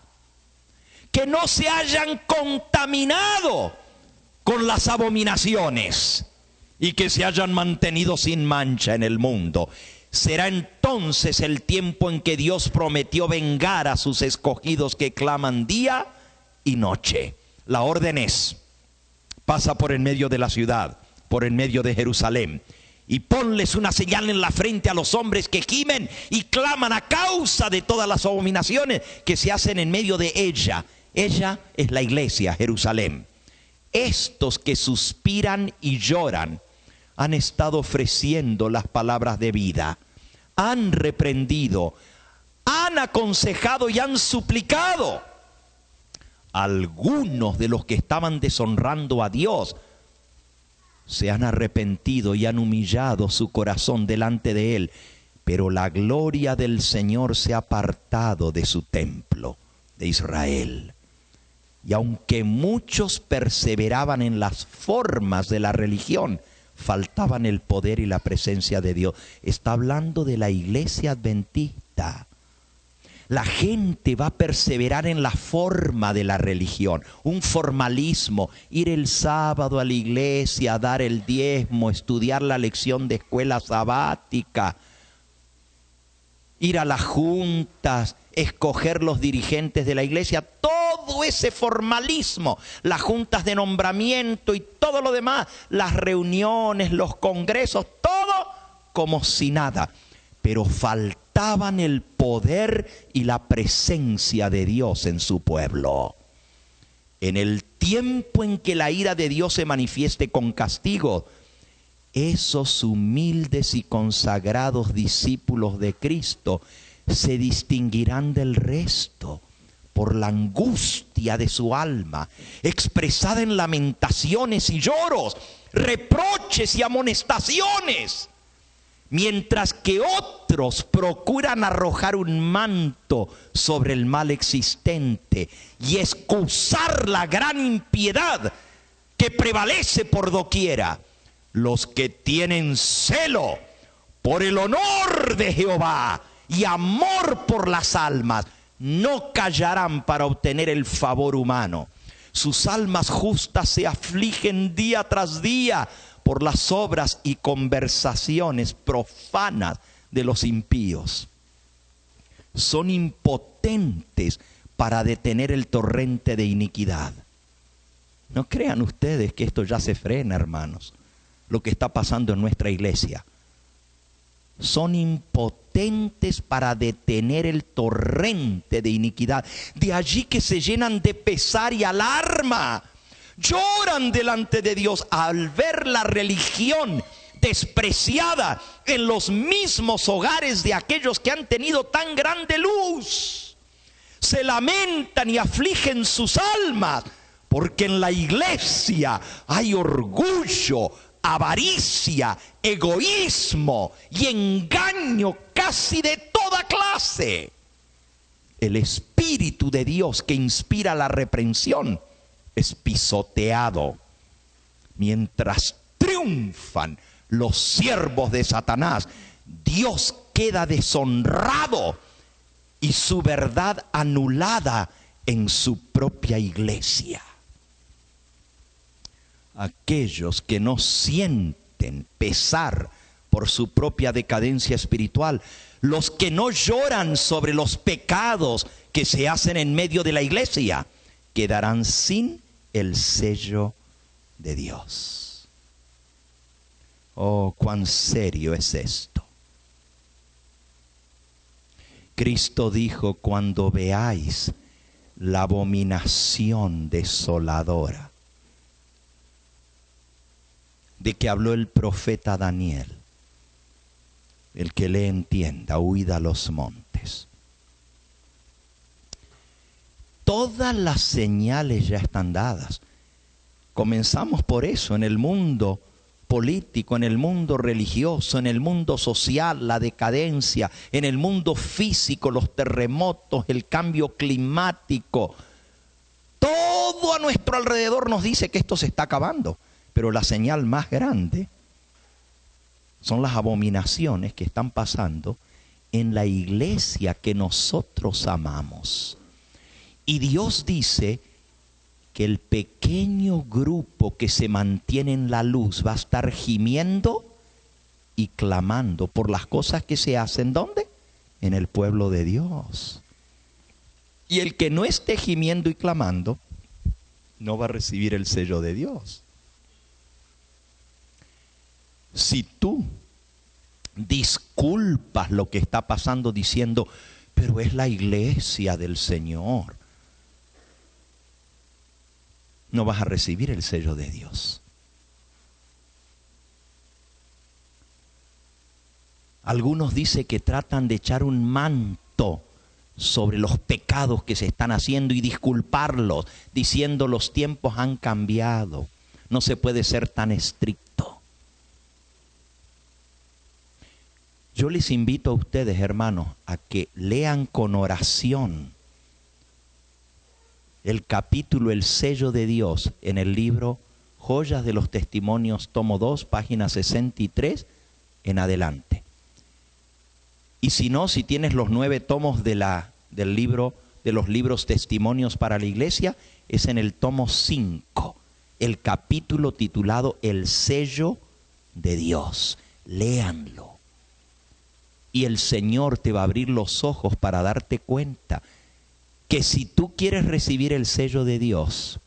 que no se hayan contaminado con las abominaciones y que se hayan mantenido sin mancha en el mundo. Será entonces el tiempo en que Dios prometió vengar a sus escogidos que claman día y noche. La orden es: pasa por en medio de la ciudad, por en medio de Jerusalén, y ponles una señal en la frente a los hombres que gimen y claman a causa de todas las abominaciones que se hacen en medio de ella. Ella es la iglesia, Jerusalén. Estos que suspiran y lloran han estado ofreciendo las palabras de vida, han reprendido, han aconsejado y han suplicado. Algunos de los que estaban deshonrando a Dios se han arrepentido y han humillado su corazón delante de Él, pero la gloria del Señor se ha apartado de su templo, de Israel. Y aunque muchos perseveraban en las formas de la religión, faltaban el poder y la presencia de Dios. Está hablando de la iglesia adventista. La gente va a perseverar en la forma de la religión, un formalismo, ir el sábado a la iglesia, dar el diezmo, estudiar la lección de escuela sabática, ir a las juntas, escoger los dirigentes de la iglesia, todo ese formalismo, las juntas de nombramiento y todo lo demás, las reuniones, los congresos, todo como si nada. Pero faltaban el poder y la presencia de Dios en su pueblo. En el tiempo en que la ira de Dios se manifieste con castigo, esos humildes y consagrados discípulos de Cristo se distinguirán del resto por la angustia de su alma, expresada en lamentaciones y lloros, reproches y amonestaciones, mientras que otros procuran arrojar un manto sobre el mal existente y excusar la gran impiedad que prevalece por doquiera. Los que tienen celo por el honor de Jehová y amor por las almas no callarán para obtener el favor humano. Sus almas justas se afligen día tras día por las obras y conversaciones profanas de los impíos son impotentes para detener el torrente de iniquidad. No crean ustedes que esto ya se frena, hermanos. Lo que está pasando en nuestra iglesia. Son impotentes para detener el torrente de iniquidad. De allí que se llenan de pesar y alarma. Lloran delante de Dios al ver la religión despreciada en los mismos hogares de aquellos que han tenido tan grande luz. Se lamentan y afligen sus almas, porque en la iglesia hay orgullo, avaricia, egoísmo y engaño casi de toda clase. El Espíritu de Dios que inspira la reprensión es pisoteado, mientras triunfan los siervos de Satanás. Dios queda deshonrado y su verdad anulada en su propia iglesia. Aquellos que no sienten pesar por su propia decadencia espiritual, los que no lloran sobre los pecados que se hacen en medio de la iglesia, quedarán sin el sello de Dios. Oh, cuán serio es esto. Cristo dijo: cuando veáis la abominación desoladora de que habló el profeta Daniel, el que le entienda, huid a los montes. Todas las señales ya están dadas. Comenzamos por eso, en el mundo político, en el mundo religioso, en el mundo social, la decadencia, en el mundo físico, los terremotos, el cambio climático. Todo a nuestro alrededor nos dice que esto se está acabando. Pero la señal más grande son las abominaciones que están pasando en la iglesia que nosotros amamos. Y Dios dice que el pequeño grupo que se mantiene en la luz va a estar gimiendo y clamando por las cosas que se hacen. ¿Dónde? En el pueblo de Dios. Y el que no esté gimiendo y clamando no va a recibir el sello de Dios. Si tú disculpas lo que está pasando diciendo: pero es la iglesia del Señor, no vas a recibir el sello de Dios. Algunos dicen que tratan de echar un manto sobre los pecados que se están haciendo y disculparlos, diciendo: los tiempos han cambiado, no se puede ser tan estricto. Yo les invito a ustedes, hermanos, a que lean con oración el capítulo El sello de Dios en el libro Joyas de los Testimonios, tomo 2, página 63 en adelante. Y si no, si tienes los 9 tomos del libro, de los libros Testimonios para la Iglesia, es en el tomo 5, el capítulo titulado El sello de Dios. Léanlo. Y el Señor te va a abrir los ojos para darte cuenta que si tú quieres recibir el sello de Dios,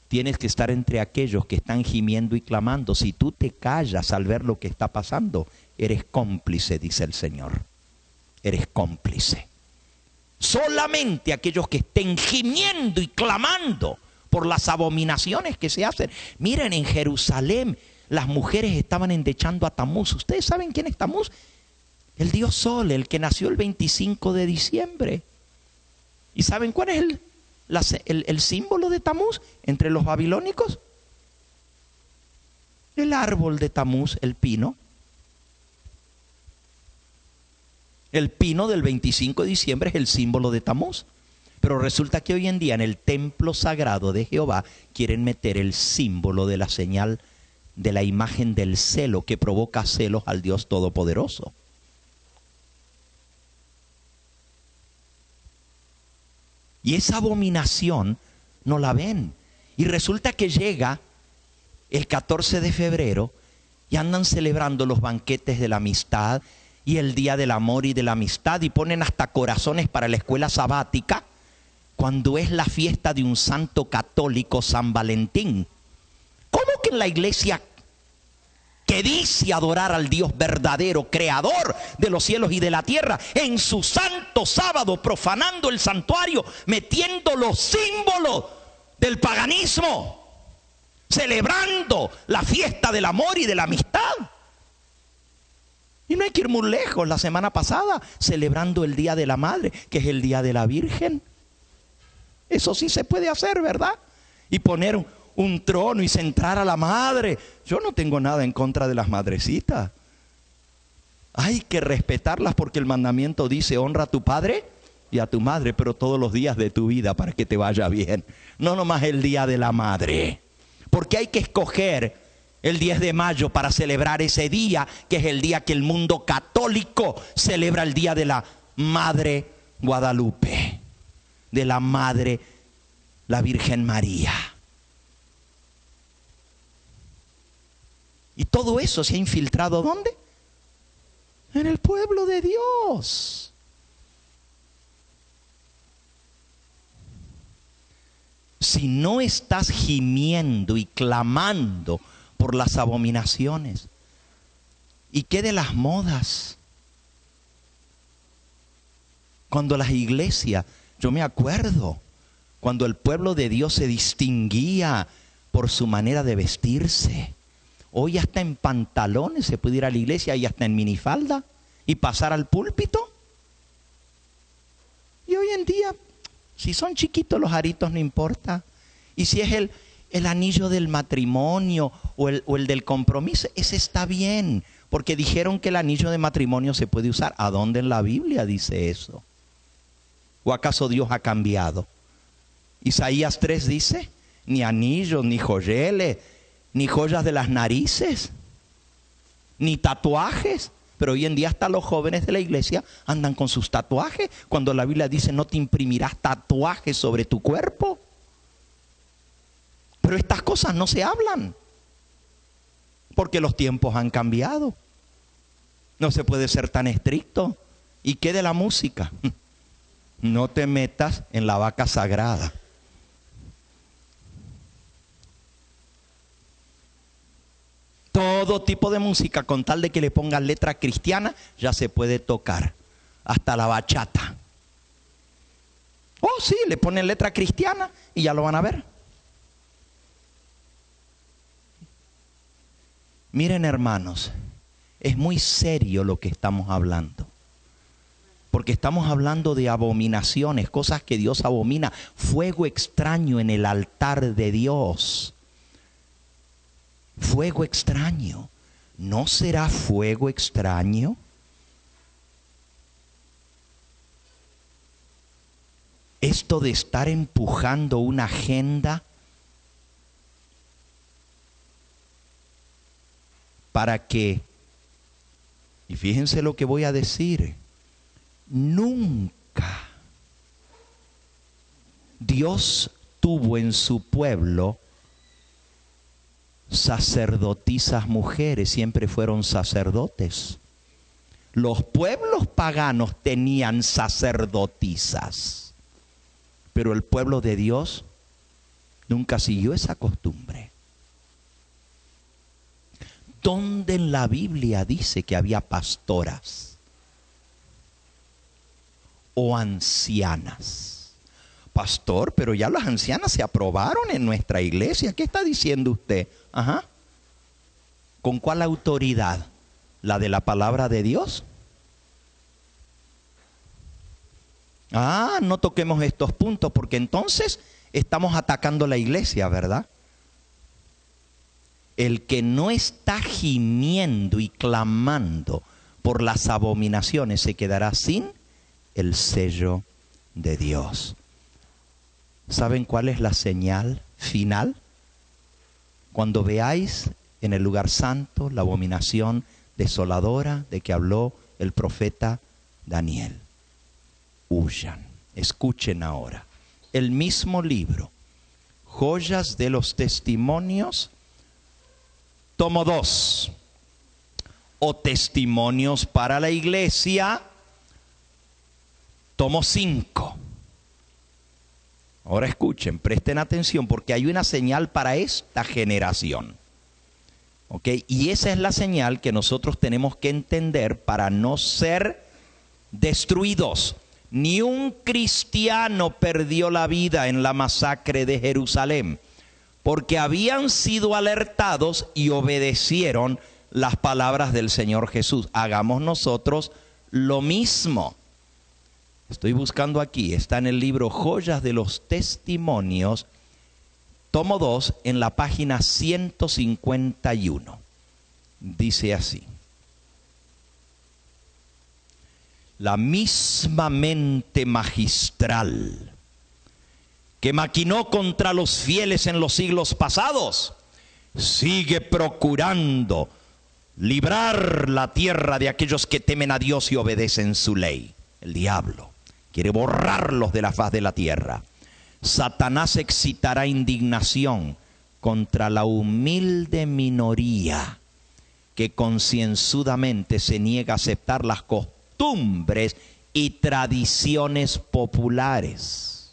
tienes que estar entre aquellos que están gimiendo y clamando. Si tú te callas al ver lo que está pasando, eres cómplice, dice el Señor. Eres cómplice. Solamente aquellos que estén gimiendo y clamando por las abominaciones que se hacen. Miren, en Jerusalén las mujeres estaban endechando a Tamuz. ¿Ustedes saben quién es Tamuz? El dios Sol, el que nació el 25 de diciembre. ¿Y saben cuál es el símbolo de Tamuz entre los babilónicos? El árbol de Tamuz, el pino. El pino del 25 de diciembre es el símbolo de Tamuz. Pero resulta que hoy en día en el templo sagrado de Jehová quieren meter el símbolo de la señal de la imagen del celo que provoca celos al Dios Todopoderoso. Y esa abominación no la ven. Y resulta que llega el 14 de febrero y andan celebrando los banquetes de la amistad y el día del amor y de la amistad, y ponen hasta corazones para la escuela sabática, cuando es la fiesta de un santo católico, San Valentín. ¿Cómo que en la iglesia que dice adorar al Dios verdadero, creador de los cielos y de la tierra, en su santo sábado, profanando el santuario, metiendo los símbolos del paganismo, celebrando la fiesta del amor y de la amistad? Y no hay que ir muy lejos, la semana pasada celebrando el Día de la Madre, que es el Día de la Virgen. Eso sí se puede hacer, ¿verdad? Y poner un trono y centrar a la madre. Yo no tengo nada en contra de las madrecitas. Hay que respetarlas porque el mandamiento dice: honra a tu padre y a tu madre, pero todos los días de tu vida para que te vaya bien. No nomás el Día de la Madre. Porque hay que escoger el 10 de mayo para celebrar ese día, que es el día que el mundo católico celebra, el Día de la Madre Guadalupe, de la Madre, la Virgen María. Y todo eso se ha infiltrado, ¿dónde? En el pueblo de Dios. Si no estás gimiendo y clamando por las abominaciones, ¿y qué de las modas? Cuando las iglesias, yo me acuerdo, cuando el pueblo de Dios se distinguía por su manera de vestirse. Hoy hasta en pantalones se puede ir a la iglesia, y hasta en minifalda, y pasar al púlpito. Y hoy en día, si son chiquitos los aritos no importa. Y si es el anillo del matrimonio o el del compromiso, ese está bien. Porque dijeron que el anillo de matrimonio se puede usar. ¿A dónde en la Biblia dice eso? ¿O acaso Dios ha cambiado? Isaías 3 dice: ni anillos, ni joyeles, ni joyas de las narices, ni tatuajes. Pero hoy en día hasta los jóvenes de la iglesia andan con sus tatuajes, cuando la Biblia dice: no te imprimirás tatuajes sobre tu cuerpo. Pero estas cosas no se hablan, porque los tiempos han cambiado. No se puede ser tan estricto. ¿Y qué de la música? No te metas en la vaca sagrada. Todo tipo de música, con tal de que le pongan letra cristiana, ya se puede tocar. Hasta la bachata. Oh, sí, le ponen letra cristiana y ya lo van a ver. Miren, hermanos, es muy serio lo que estamos hablando. Porque estamos hablando de abominaciones, cosas que Dios abomina. Fuego extraño en el altar de Dios. Fuego extraño. ¿No será fuego extraño? Esto de estar empujando una agenda para que, y fíjense lo que voy a decir, nunca Dios tuvo en su pueblo sacerdotisas mujeres, siempre fueron sacerdotes. Los pueblos paganos tenían sacerdotisas, pero el pueblo de Dios nunca siguió esa costumbre. ¿Dónde en la Biblia dice que había pastoras o ancianas? Pastor, pero ya las ancianas se aprobaron en nuestra iglesia. ¿Qué está diciendo usted? Ajá. ¿Con cuál autoridad? ¿La de la palabra de Dios? No toquemos estos puntos, porque entonces estamos atacando la iglesia, ¿verdad? El que no está gimiendo y clamando por las abominaciones se quedará sin el sello de Dios. ¿Saben cuál es la señal final? Cuando veáis en el lugar santo la abominación desoladora de que habló el profeta Daniel. Huyan. Escuchen ahora. El mismo libro, Joyas de los Testimonios, tomo 2, o Testimonios para la Iglesia, tomo 5. Ahora escuchen, presten atención porque hay una señal para esta generación. ¿Ok? Y esa es la señal que nosotros tenemos que entender para no ser destruidos. Ni un cristiano perdió la vida en la masacre de Jerusalén, porque habían sido alertados y obedecieron las palabras del Señor Jesús. Hagamos nosotros lo mismo. Estoy buscando aquí, está en el libro Joyas de los Testimonios, tomo 2, en la página 151. Dice así: la misma mente magistral que maquinó contra los fieles en los siglos pasados, sigue procurando librar la tierra de aquellos que temen a Dios y obedecen su ley. El diablo quiere borrarlos de la faz de la tierra. Satanás excitará indignación contra la humilde minoría que concienzudamente se niega a aceptar las costumbres y tradiciones populares.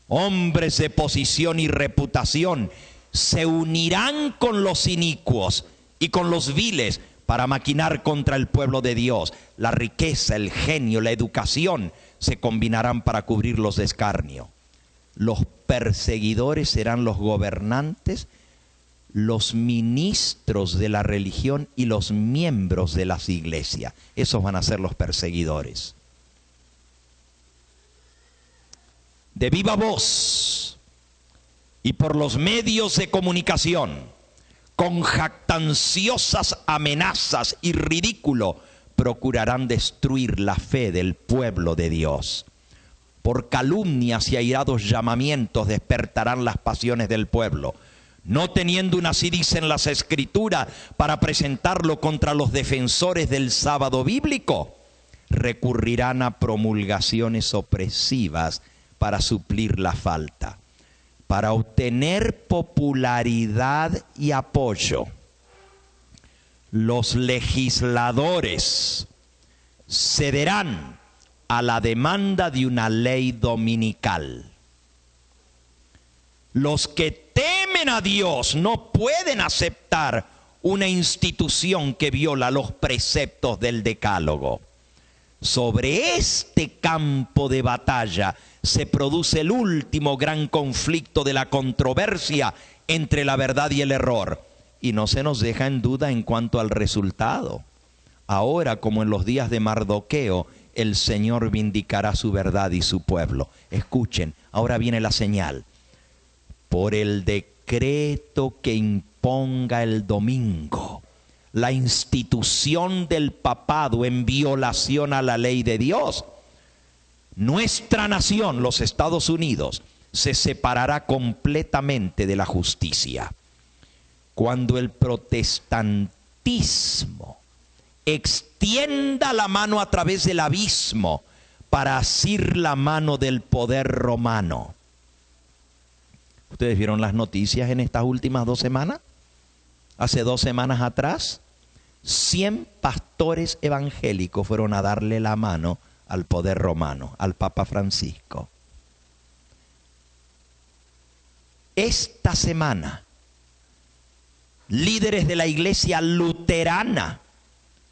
Hombres de posición y reputación se unirán con los inicuos y con los viles para maquinar contra el pueblo de Dios. La riqueza, el genio, la educación se combinarán para cubrirlos de escarnio. Los perseguidores serán los gobernantes, los ministros de la religión y los miembros de las iglesias. Esos van a ser los perseguidores. De viva voz y por los medios de comunicación, con jactanciosas amenazas y ridículo, procurarán destruir la fe del pueblo de Dios. Por calumnias y airados llamamientos despertarán las pasiones del pueblo. No teniendo una siriza en las Escrituras para presentarlo contra los defensores del sábado bíblico, recurrirán a promulgaciones opresivas para suplir la falta. Para obtener popularidad y apoyo, los legisladores cederán a la demanda de una ley dominical. Los que temen a Dios no pueden aceptar una institución que viola los preceptos del Decálogo. Sobre este campo de batalla se produce el último gran conflicto de la controversia entre la verdad y el error. Y no se nos deja en duda en cuanto al resultado. Ahora, como en los días de Mardoqueo, el Señor vindicará su verdad y su pueblo. Escuchen, ahora viene la señal. Por el decreto que imponga el domingo, la institución del papado en violación a la ley de Dios, nuestra nación, los Estados Unidos, se separará completamente de la justicia. Cuando el protestantismo extienda la mano a través del abismo para asir la mano del poder romano. ¿Ustedes vieron las noticias en estas últimas 2 semanas? Hace 2 semanas atrás, 100 pastores evangélicos fueron a darle la mano al poder romano, al Papa Francisco. Esta semana, líderes de la iglesia luterana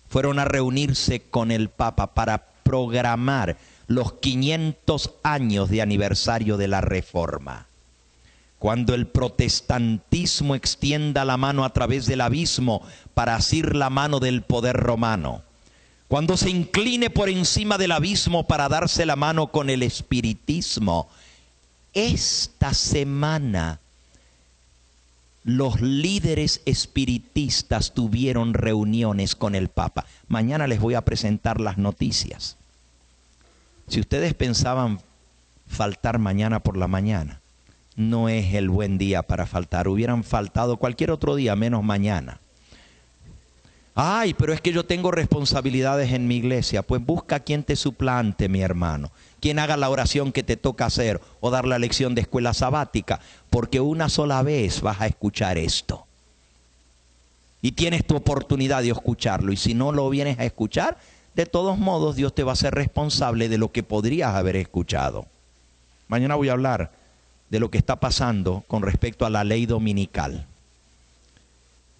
fueron a reunirse con el Papa para programar los 500 años de aniversario de la Reforma. Cuando el protestantismo extienda la mano a través del abismo para asir la mano del poder romano, cuando se incline por encima del abismo para darse la mano con el espiritismo, esta semana los líderes espiritistas tuvieron reuniones con el Papa. Mañana les voy a presentar las noticias. Si ustedes pensaban faltar mañana por la mañana, no es el buen día para faltar. Hubieran faltado cualquier otro día, menos mañana. Ay, pero es que yo tengo responsabilidades en mi iglesia. Pues busca quien te suplante, mi hermano. Quien haga la oración que te toca hacer o dar la lección de escuela sabática. Porque una sola vez vas a escuchar esto. Y tienes tu oportunidad de escucharlo. Y si no lo vienes a escuchar, de todos modos Dios te va a hacer responsable de lo que podrías haber escuchado. Mañana voy a hablar de lo que está pasando con respecto a la ley dominical.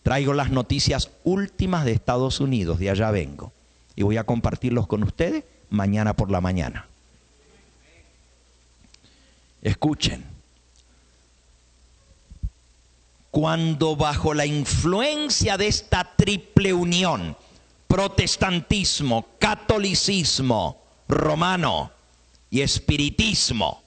Traigo las noticias últimas de Estados Unidos, de allá vengo. Y voy a compartirlos con ustedes mañana por la mañana. Escuchen. Cuando bajo la influencia de esta triple unión, protestantismo, catolicismo, romano y espiritismo,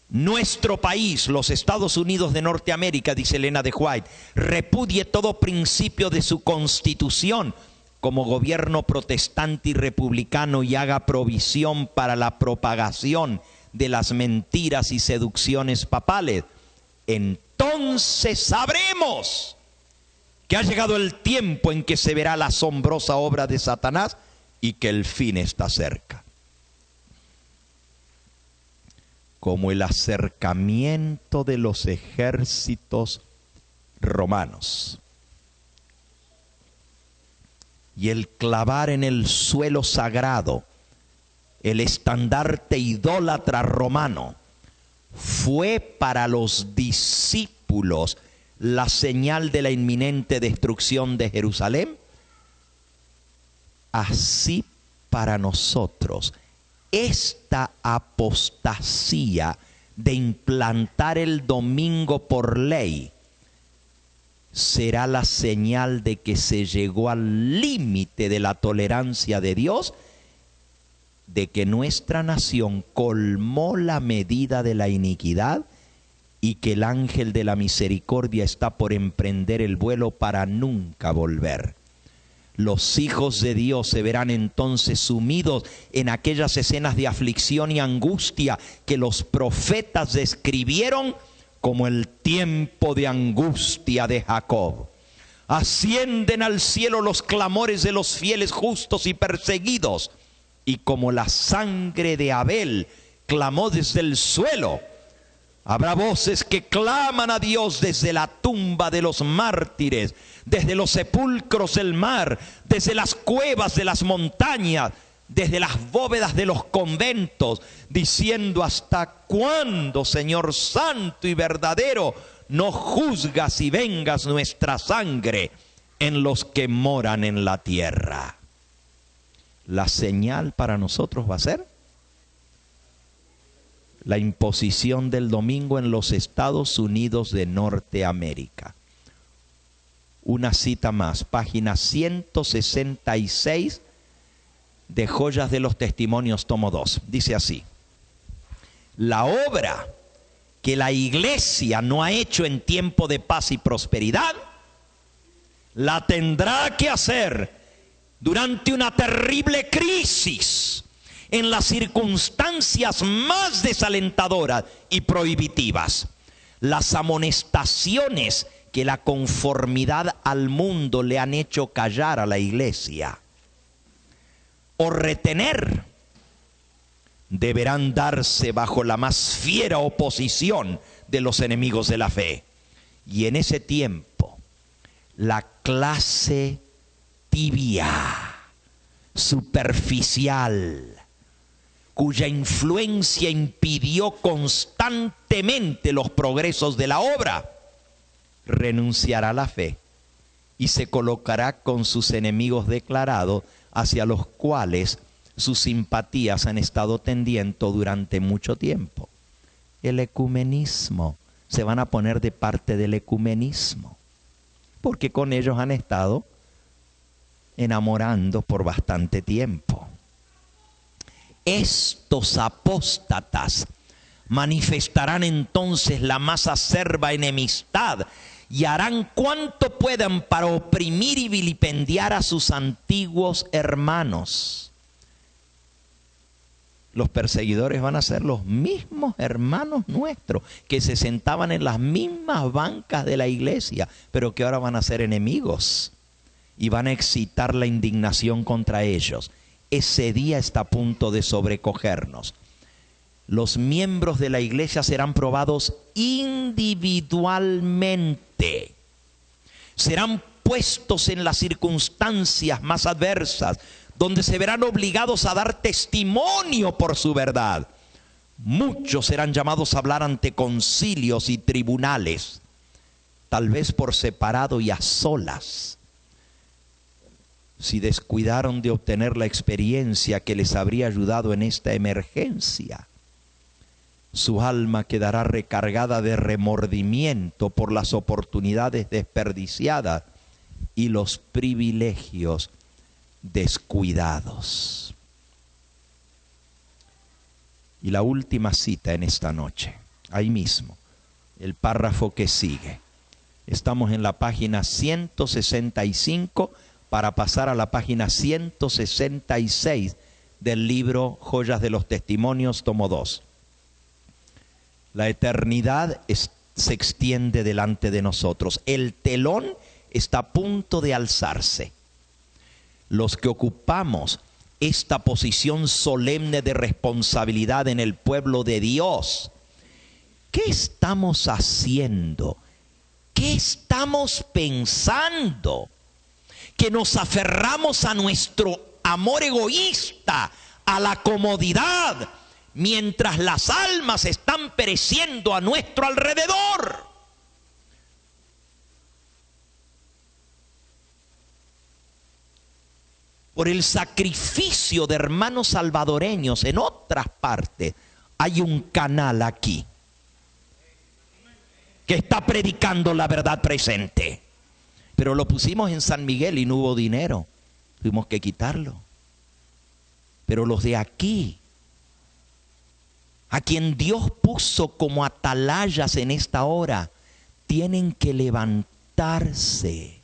nuestro país, los Estados Unidos de Norteamérica, dice Elena de White, repudie todo principio de su constitución como gobierno protestante y republicano y haga provisión para la propagación de las mentiras y seducciones papales, entonces sabremos que ha llegado el tiempo en que se verá la asombrosa obra de Satanás y que el fin está cerca. Como el acercamiento de los ejércitos romanos y el clavar en el suelo sagrado el estandarte idólatra romano fue para los discípulos la señal de la inminente destrucción de Jerusalén, así para nosotros esta apostasía de implantar el domingo por ley será la señal de que se llegó al límite de la tolerancia de Dios, de que nuestra nación colmó la medida de la iniquidad y que el ángel de la misericordia está por emprender el vuelo para nunca volver. Los hijos de Dios se verán entonces sumidos en aquellas escenas de aflicción y angustia que los profetas describieron como el tiempo de angustia de Jacob. Ascienden al cielo los clamores de los fieles justos y perseguidos, y como la sangre de Abel clamó desde el suelo, habrá voces que claman a Dios desde la tumba de los mártires, desde los sepulcros del mar, desde las cuevas de las montañas, desde las bóvedas de los conventos, diciendo: ¿hasta cuándo, Señor santo y verdadero, no juzgas y vengas nuestra sangre en los que moran en la tierra? La señal para nosotros va a ser la imposición del domingo en los Estados Unidos de Norteamérica. Una cita más, página 166 de Joyas de los Testimonios, tomo 2. Dice así: la obra que la iglesia no ha hecho en tiempo de paz y prosperidad, la tendrá que hacer durante una terrible crisis, en las circunstancias más desalentadoras y prohibitivas. Las amonestaciones que la conformidad al mundo le han hecho callar a la iglesia o retener deberán darse bajo la más fiera oposición de los enemigos de la fe. Y en ese tiempo, la clase tibia, superficial, cuya influencia impidió constantemente los progresos de la obra, renunciará a la fe y se colocará con sus enemigos declarados, hacia los cuales sus simpatías han estado tendiendo durante mucho tiempo. El ecumenismo, se van a poner de parte del ecumenismo, porque con ellos han estado enamorando por bastante tiempo. Estos apóstatas manifestarán entonces la más acerba enemistad y harán cuanto puedan para oprimir y vilipendiar a sus antiguos hermanos. Los perseguidores van a ser los mismos hermanos nuestros que se sentaban en las mismas bancas de la iglesia, pero que ahora van a ser enemigos y van a excitar la indignación contra ellos. Ese día está a punto de sobrecogernos. Los miembros de la iglesia serán probados individualmente. serán puestos en las circunstancias más adversas, donde se verán obligados a dar testimonio por su verdad. Muchos serán llamados a hablar ante concilios y tribunales, tal vez por separado y a solas. Si descuidaron de obtener la experiencia que les habría ayudado en esta emergencia, su alma quedará recargada de remordimiento por las oportunidades desperdiciadas y los privilegios descuidados. Y la última cita en esta noche, ahí mismo, el párrafo que sigue. Estamos en la página 165 para pasar a la página 166 del libro Joyas de los Testimonios, tomo 2. La eternidad se extiende delante de nosotros. El telón está a punto de alzarse. Los que ocupamos esta posición solemne de responsabilidad en el pueblo de Dios, ¿qué estamos haciendo? ¿Qué estamos pensando? Que nos aferramos a nuestro amor egoísta, a la comodidad, mientras las almas están pereciendo a nuestro alrededor. Por el sacrificio de hermanos salvadoreños en otras partes, hay un canal aquí que está predicando la verdad presente. Pero lo pusimos en San Miguel y no hubo dinero. Tuvimos que quitarlo. Pero los de aquí, a quien Dios puso como atalayas en esta hora, tienen que levantarse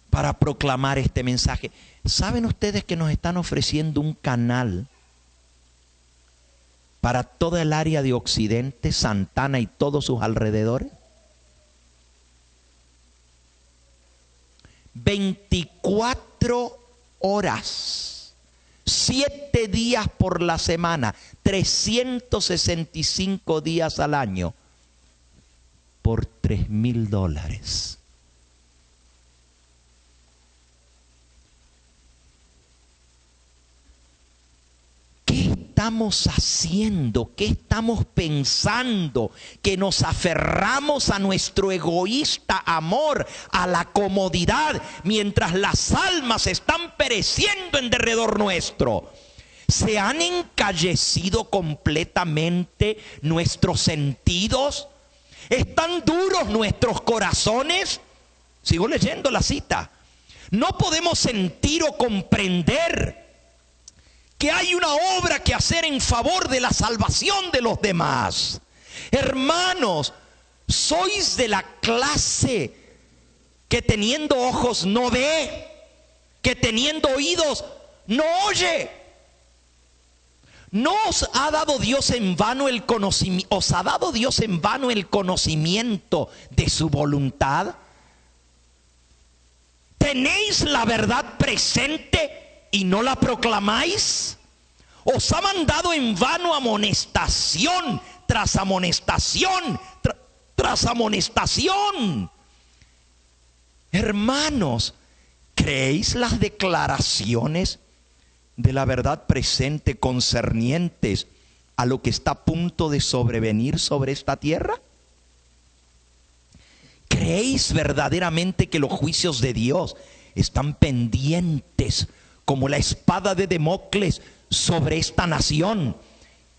para proclamar este mensaje. ¿Saben ustedes que nos están ofreciendo un canal para toda el área de Occidente, Santana y todos sus alrededores? 24 horas, 7 días por la semana, 365 días al año, por $3,000. ¿Qué estamos haciendo? ¿Qué estamos pensando? Que nos aferramos a nuestro egoísta amor, a la comodidad, mientras las almas están pereciendo en derredor nuestro. ¿Se han encallecido completamente nuestros sentidos? ¿Están duros nuestros corazones? Sigo leyendo la cita. No podemos sentir o comprender que hay una obra que hacer en favor de la salvación de los demás. Hermanos, sois de la clase que teniendo ojos no ve, que teniendo oídos no oye. ¿No os ha dado Dios en vano el conocimiento? ¿Os ha dado Dios en vano el conocimiento de su voluntad? ¿Tenéis la verdad presente y no la proclamáis? Os ha mandado en vano amonestación tras amonestación tras amonestación. Hermanos, ¿creéis las declaraciones de la verdad presente concernientes a lo que está a punto de sobrevenir sobre esta tierra? ¿Creéis verdaderamente que los juicios de Dios están pendientes como la espada de Damocles sobre esta nación?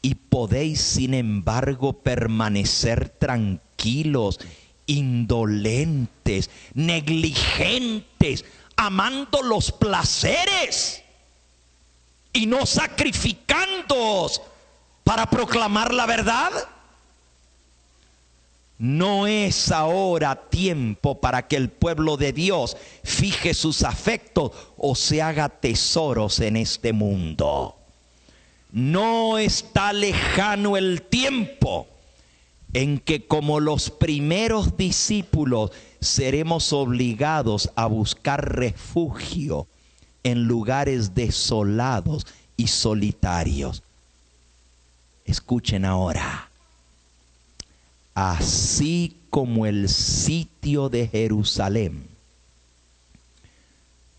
Y podéis, sin embargo, permanecer tranquilos, indolentes, negligentes, amando los placeres y no sacrificándoos para proclamar la verdad. No es ahora tiempo para que el pueblo de Dios fije sus afectos o se haga tesoros en este mundo. No está lejano el tiempo en que, como los primeros discípulos, seremos obligados a buscar refugio en lugares desolados y solitarios. Escuchen ahora. Así como el sitio de Jerusalén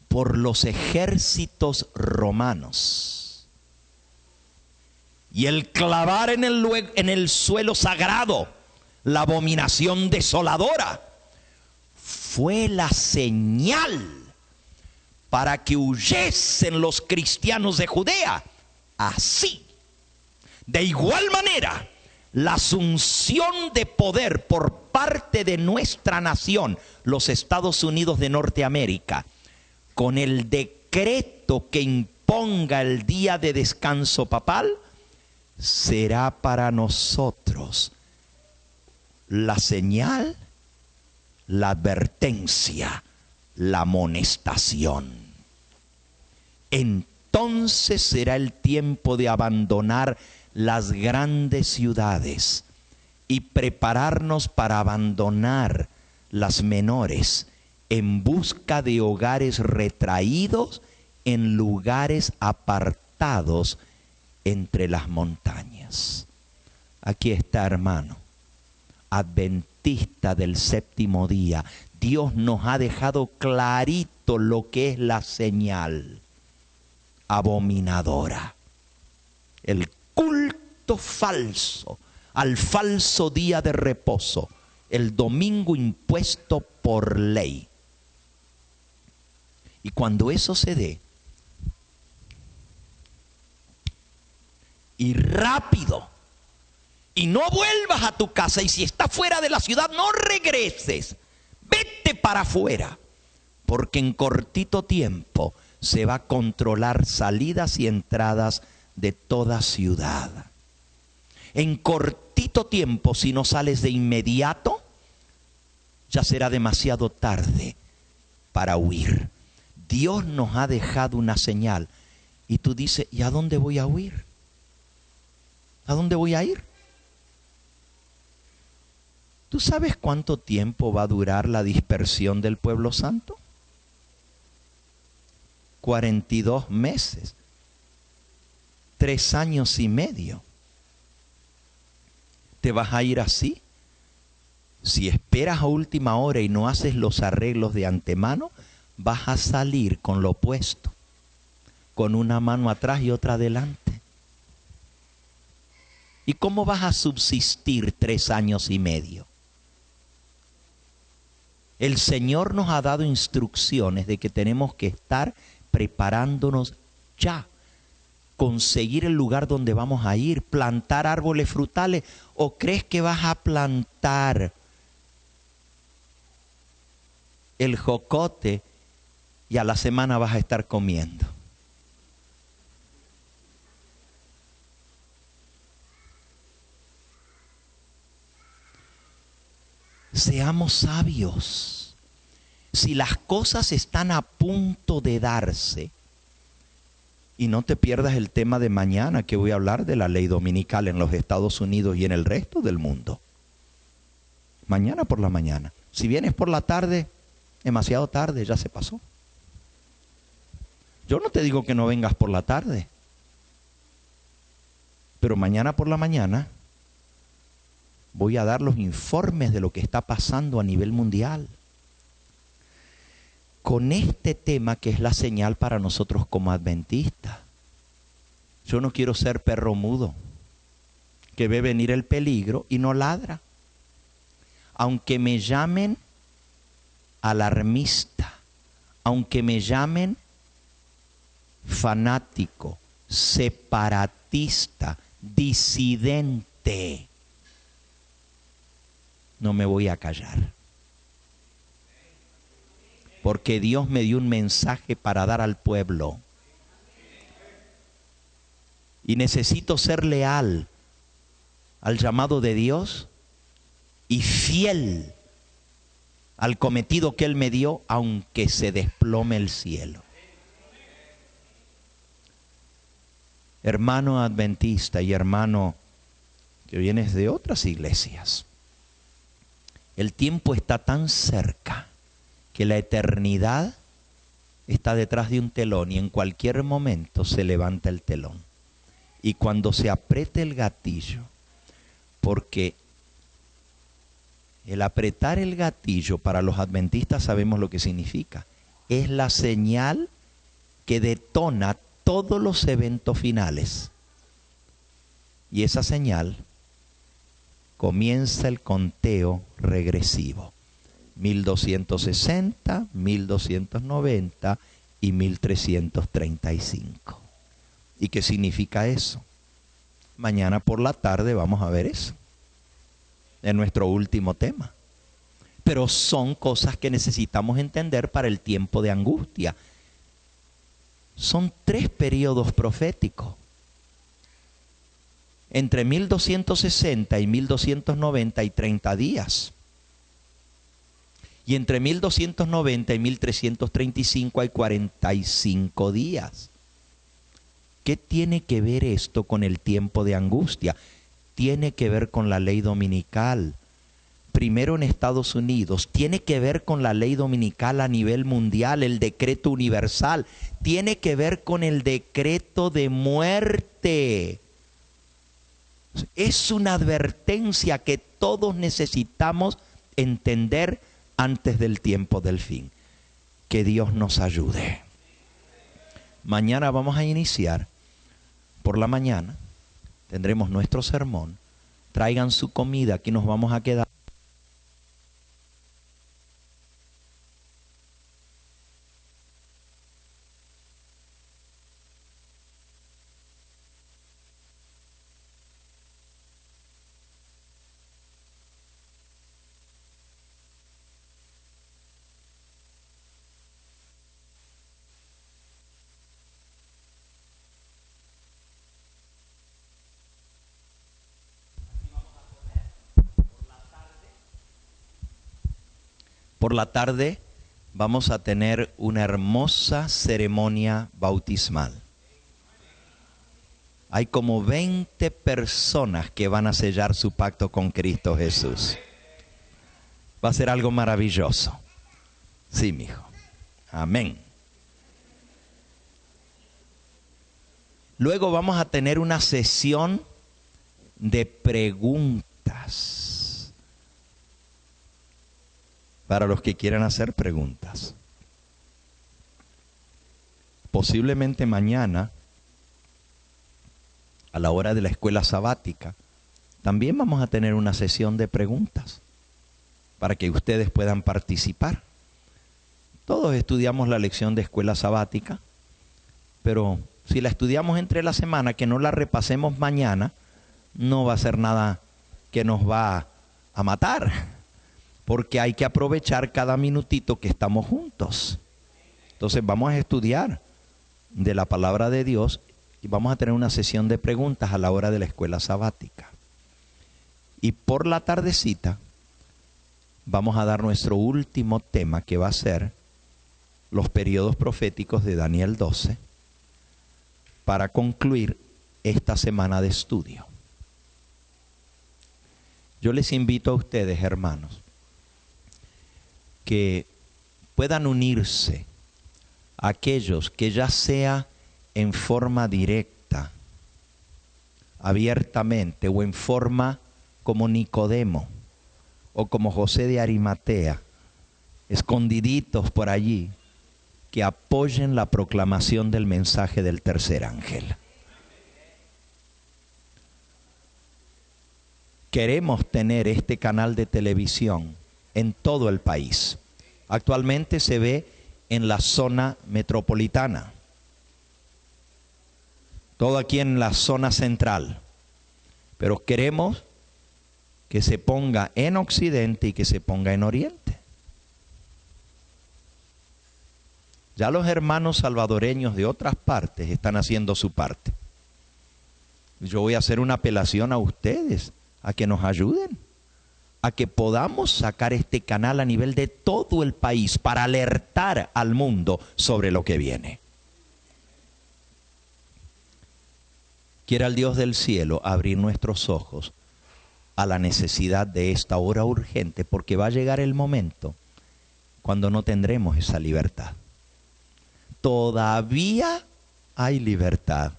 por los ejércitos romanos, y el clavar en el suelo sagrado la abominación desoladora fue la señal para que huyesen los cristianos de Judea. Así, de igual manera, la asunción de poder por parte de nuestra nación, los Estados Unidos de Norteamérica, con el decreto que imponga el día de descanso papal, será para nosotros la señal, la advertencia, la amonestación. Entonces será el tiempo de abandonar las grandes ciudades y prepararnos para abandonar las menores en busca de hogares retraídos en lugares apartados entre las montañas. Aquí está, hermano, adventista del séptimo día. Dios nos ha dejado clarito lo que es la señal abominadora. El culto falso al falso día de reposo, el domingo impuesto por ley. Y cuando eso se dé, y rápido, y no vuelvas a tu casa, y si estás fuera de la ciudad, no regreses, vete para afuera, porque en cortito tiempo se va a controlar salidas y entradas de toda ciudad. En cortito tiempo, si no sales de inmediato, ya será demasiado tarde para huir. Dios nos ha dejado una señal. Y tú dices, ¿y a dónde voy a huir? ¿A dónde voy a ir? ¿Tú sabes cuánto tiempo va a durar la dispersión del pueblo santo? 42 meses. 3 años y medio. ¿Te vas a ir así? Si esperas a última hora y no haces los arreglos de antemano, vas a salir con lo opuesto, con una mano atrás y otra adelante. ¿Y cómo vas a subsistir 3 años y medio? El Señor nos ha dado instrucciones de que tenemos que estar preparándonos ya, conseguir el lugar donde vamos a ir, plantar árboles frutales. ¿O crees que vas a plantar el jocote y a la semana vas a estar comiendo? Seamos sabios. Si las cosas están a punto de darse, y no te pierdas el tema de mañana, que voy a hablar de la ley dominical en los Estados Unidos y en el resto del mundo. Mañana por la mañana. Si vienes por la tarde, demasiado tarde, ya se pasó. Yo no te digo que no vengas por la tarde, pero mañana por la mañana voy a dar los informes de lo que está pasando a nivel mundial con este tema que es la señal para nosotros como adventistas. Yo no quiero ser perro mudo que ve venir el peligro y no ladra. Aunque me llamen alarmista, aunque me llamen fanático, separatista, disidente, no me voy a callar. Porque Dios me dio un mensaje para dar al pueblo. Y necesito ser leal al llamado de Dios y fiel al cometido que Él me dio, aunque se desplome el cielo. Hermano adventista y hermano que vienes de otras iglesias, el tiempo está tan cerca que la eternidad está detrás de un telón y en cualquier momento se levanta el telón. Y cuando se apriete el gatillo, porque El apretar el gatillo para los adventistas sabemos lo que significa. Es la señal que detona todos los eventos finales. Y esa señal comienza el conteo regresivo. 1260, 1290 y 1335. ¿Y qué significa eso? Mañana por la tarde vamos a ver eso. Es nuestro último tema. Pero son cosas que necesitamos entender para el tiempo de angustia. Son 3 periodos proféticos. Entre 1260 y 1290 hay 30 días. Y entre 1290 y 1335 hay 45 días. ¿Qué tiene que ver esto con el tiempo de angustia? Tiene que ver con la ley dominical. Primero en Estados Unidos, tiene que ver con la ley dominical a nivel mundial, el decreto universal. Tiene que ver con el decreto de muerte. Es una advertencia que todos necesitamos entender antes del tiempo del fin. Que Dios nos ayude. Mañana vamos a iniciar por la mañana. Tendremos nuestro sermón. Traigan su comida, aquí nos vamos a quedar. Por la tarde vamos a tener una hermosa ceremonia bautismal. Hay como 20 personas que van a sellar su pacto con Cristo Jesús. Va a ser algo maravilloso. Sí, mijo. Amén. Luego vamos a tener una sesión de preguntas. Para los que quieran hacer preguntas. Posiblemente mañana, a la hora de la escuela sabática, también vamos a tener una sesión de preguntas para que ustedes puedan participar. Todos estudiamos la lección de escuela sabática, pero si la estudiamos entre la semana, que no la repasemos mañana, no va a ser nada que nos va a matar. Porque hay que aprovechar cada minutito que estamos juntos. Entonces vamos a estudiar de la palabra de Dios y vamos a tener una sesión de preguntas a la hora de la escuela sabática. Y por la tardecita vamos a dar nuestro último tema, que va a ser los periodos proféticos de Daniel 12, para concluir esta semana de estudio. Yo les invito a ustedes, hermanos, que puedan unirse a aquellos que ya sea en forma directa, abiertamente, o en forma como Nicodemo o como José de Arimatea, escondiditos por allí, que apoyen la proclamación del mensaje del tercer ángel. Queremos tener este canal de televisión en todo el país. Actualmente se ve en la zona metropolitana, todo aquí en la zona central, pero queremos que se ponga en Occidente y que se ponga en Oriente. Ya los hermanos salvadoreños de otras partes están haciendo su parte. Yo voy a hacer una apelación a ustedes, a que nos ayuden, a que podamos sacar este canal a nivel de todo el país para alertar al mundo sobre lo que viene. Quiera el Dios del cielo abrir nuestros ojos a la necesidad de esta hora urgente, porque va a llegar el momento cuando no tendremos esa libertad. Todavía hay libertad.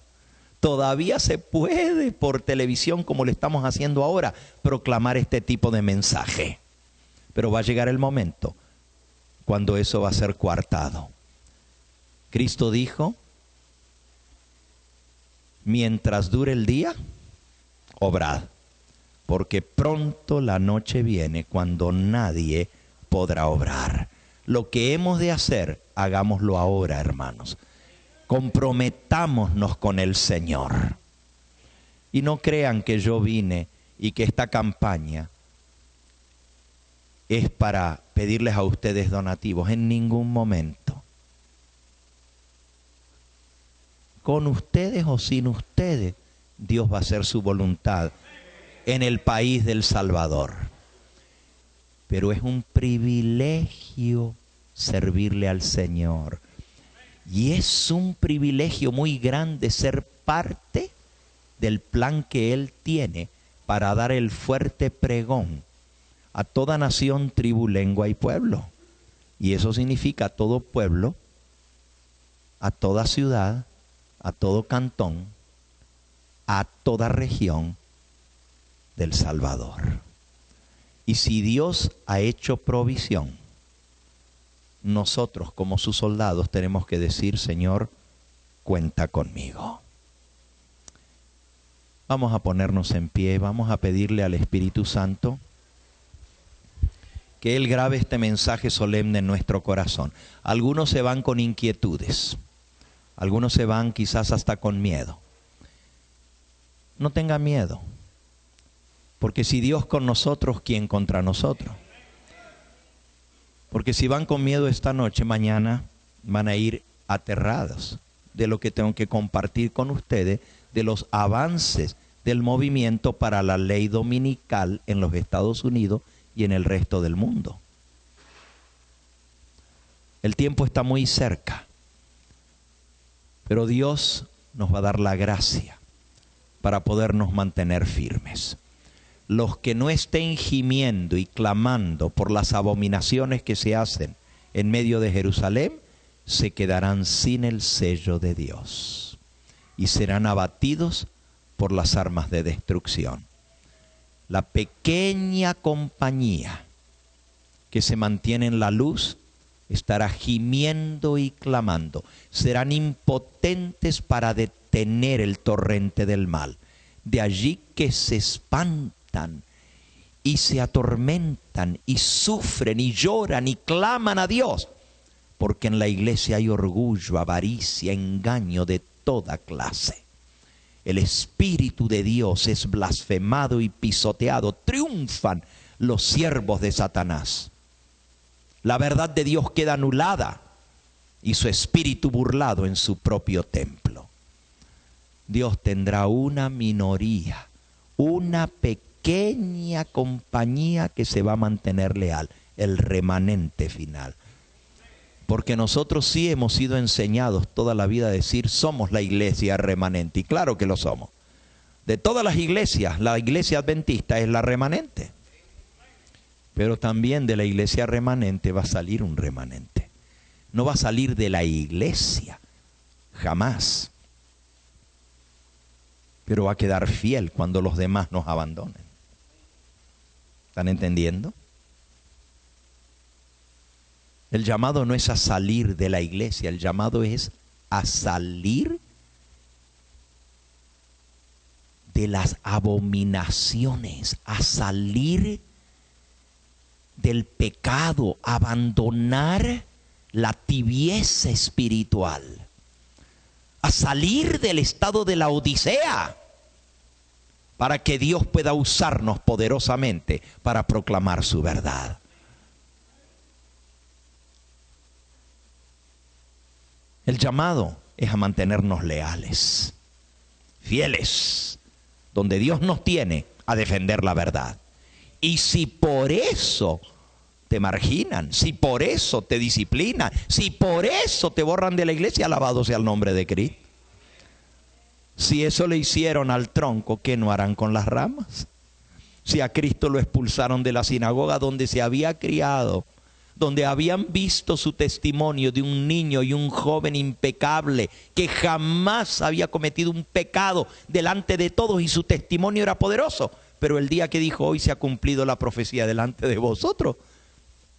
Todavía se puede por televisión, como lo estamos haciendo ahora, proclamar este tipo de mensaje. Pero va a llegar el momento cuando eso va a ser coartado. Cristo dijo, mientras dure el día, obrad, porque pronto la noche viene cuando nadie podrá obrar. Lo que hemos de hacer, hagámoslo ahora, hermanos. Comprometámonos con el Señor. Y no crean que yo vine y que esta campaña es para pedirles a ustedes donativos. En ningún momento. Con ustedes o sin ustedes, Dios va a hacer su voluntad en el país del Salvador. Pero es un privilegio servirle al Señor. Y es un privilegio muy grande ser parte del plan que Él tiene para dar el fuerte pregón a toda nación, tribu, lengua y pueblo. Y eso significa a todo pueblo, a toda ciudad, a todo cantón, a toda región del Salvador. Y si Dios ha hecho provisión, nosotros como sus soldados tenemos que decir, Señor, cuenta conmigo. Vamos a ponernos en pie, vamos a pedirle al Espíritu Santo que Él grabe este mensaje solemne en nuestro corazón. Algunos se van con inquietudes, algunos se van quizás hasta con miedo. No tenga miedo, porque si Dios con nosotros, ¿quién contra nosotros? Porque si van con miedo esta noche, mañana van a ir aterrados de lo que tengo que compartir con ustedes, de los avances del movimiento para la ley dominical en los Estados Unidos y en el resto del mundo. El tiempo está muy cerca, pero Dios nos va a dar la gracia para podernos mantener firmes. Los que no estén gimiendo y clamando por las abominaciones que se hacen en medio de Jerusalén, se quedarán sin el sello de Dios y serán abatidos por las armas de destrucción. La pequeña compañía que se mantiene en la luz estará gimiendo y clamando. Serán impotentes para detener el torrente del mal. De allí que se espantan y se atormentan y sufren y lloran y claman a Dios, porque en la iglesia hay orgullo, avaricia, engaño de toda clase. El Espíritu de Dios es blasfemado y pisoteado. Triunfan los siervos de Satanás. La verdad de Dios queda anulada y su espíritu burlado en su propio templo. Dios tendrá una minoría, una pequeña compañía que se va a mantener leal, el remanente final. Porque nosotros sí hemos sido enseñados toda la vida a decir, somos la iglesia remanente. Y claro que lo somos. De todas las iglesias, la iglesia adventista es la remanente. Pero también de la iglesia remanente va a salir un remanente. No va a salir de la iglesia, jamás. Pero va a quedar fiel cuando los demás nos abandonen. ¿Están entendiendo? El llamado no es a salir de la iglesia, el llamado es a salir de las abominaciones, a salir del pecado, a abandonar la tibieza espiritual, a salir del estado de la Odisea, para que Dios pueda usarnos poderosamente para proclamar su verdad. El llamado es a mantenernos leales, fieles, donde Dios nos tiene a defender la verdad. Y si por eso te marginan, si por eso te disciplinan, si por eso te borran de la iglesia, alabado sea el nombre de Cristo. Si eso le hicieron al tronco, ¿qué no harán con las ramas? Si a Cristo lo expulsaron de la sinagoga donde se había criado, donde habían visto su testimonio de un niño y un joven impecable que jamás había cometido un pecado delante de todos y su testimonio era poderoso. Pero el día que dijo, hoy se ha cumplido la profecía delante de vosotros,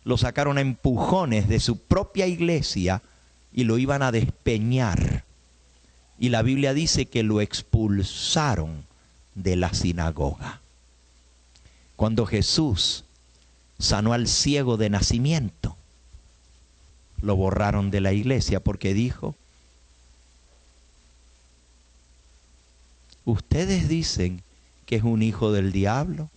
lo sacaron a empujones de su propia iglesia y lo iban a despeñar. Y la Biblia dice que lo expulsaron de la sinagoga. Cuando Jesús sanó al ciego de nacimiento, lo borraron de la iglesia porque dijo: ustedes dicen que es un hijo del diablo.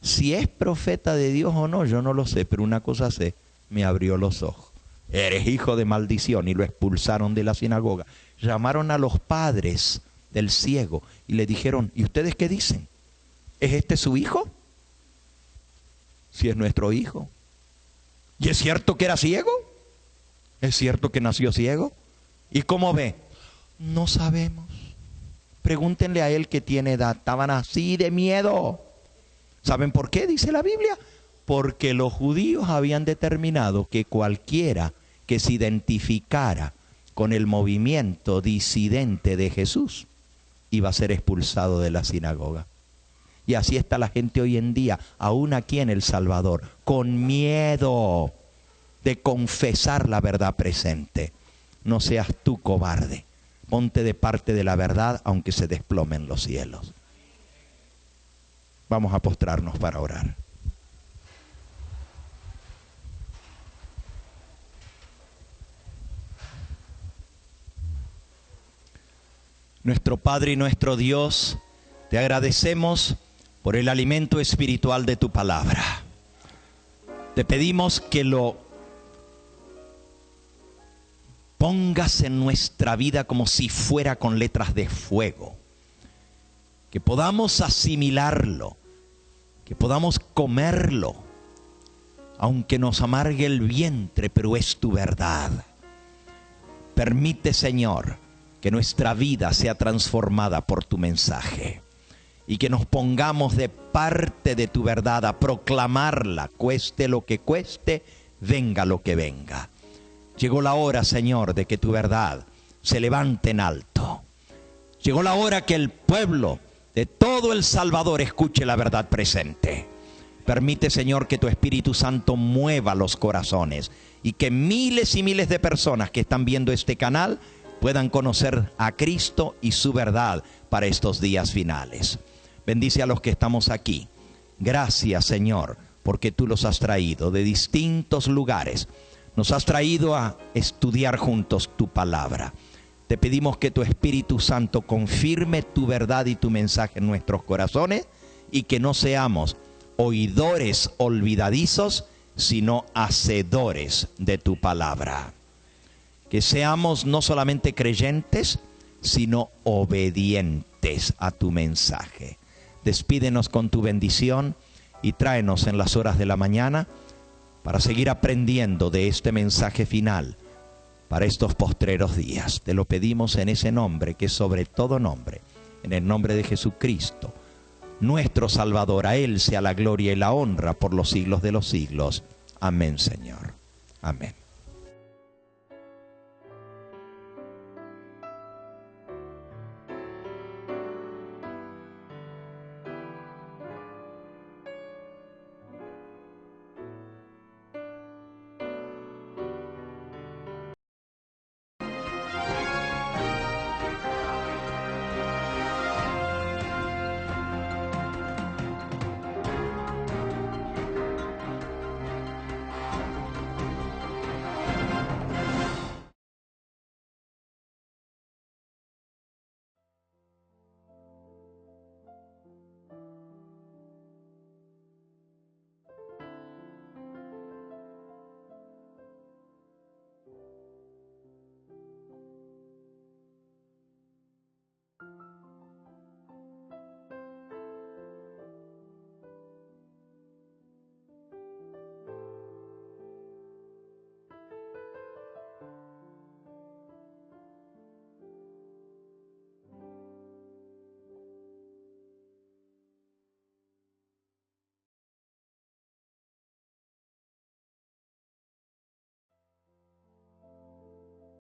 Si es profeta de Dios o no, yo no lo sé, pero una cosa sé, me abrió los ojos. Eres hijo de maldición, y lo expulsaron de la sinagoga. Llamaron a los padres del ciego y le dijeron: ¿y ustedes qué dicen? ¿Es este su hijo? Sí, es nuestro hijo. ¿Y es cierto que era ciego? ¿Es cierto que nació ciego? ¿Y cómo ve? No sabemos. Pregúntenle a él que tiene edad. Estaban así de miedo. ¿Saben por qué? Dice la Biblia. Porque los judíos habían determinado que cualquiera que se identificara con el movimiento disidente de Jesús iba a ser expulsado de la sinagoga. Y así está la gente hoy en día, aún aquí en El Salvador, con miedo de confesar la verdad presente. No seas tú cobarde. Ponte de parte de la verdad, aunque se desplomen los cielos. Vamos a postrarnos para orar. Nuestro Padre y nuestro Dios, te agradecemos por el alimento espiritual de tu palabra. Te pedimos que lo pongas en nuestra vida como si fuera con letras de fuego. Que podamos asimilarlo, que podamos comerlo, aunque nos amargue el vientre, pero es tu verdad. Permite, Señor, que nuestra vida sea transformada por tu mensaje y que nos pongamos de parte de tu verdad a proclamarla, cueste lo que cueste, venga lo que venga. Llegó la hora, Señor, de que tu verdad se levante en alto. Llegó la hora que el pueblo de todo El Salvador escuche la verdad presente. Permite, Señor, que tu Espíritu Santo mueva los corazones y que miles y miles de personas que están viendo este canal puedan conocer a Cristo y su verdad para estos días finales. Bendice a los que estamos aquí. Gracias, Señor, porque tú los has traído de distintos lugares. Nos has traído a estudiar juntos tu palabra. Te pedimos que tu Espíritu Santo confirme tu verdad y tu mensaje en nuestros corazones y que no seamos oidores olvidadizos, sino hacedores de tu palabra. Que seamos no solamente creyentes, sino obedientes a tu mensaje. Despídenos con tu bendición y tráenos en las horas de la mañana para seguir aprendiendo de este mensaje final para estos postreros días. Te lo pedimos en ese nombre que es sobre todo nombre, en el nombre de Jesucristo, nuestro Salvador. A Él sea la gloria y la honra por los siglos de los siglos. Amén, Señor. Amén.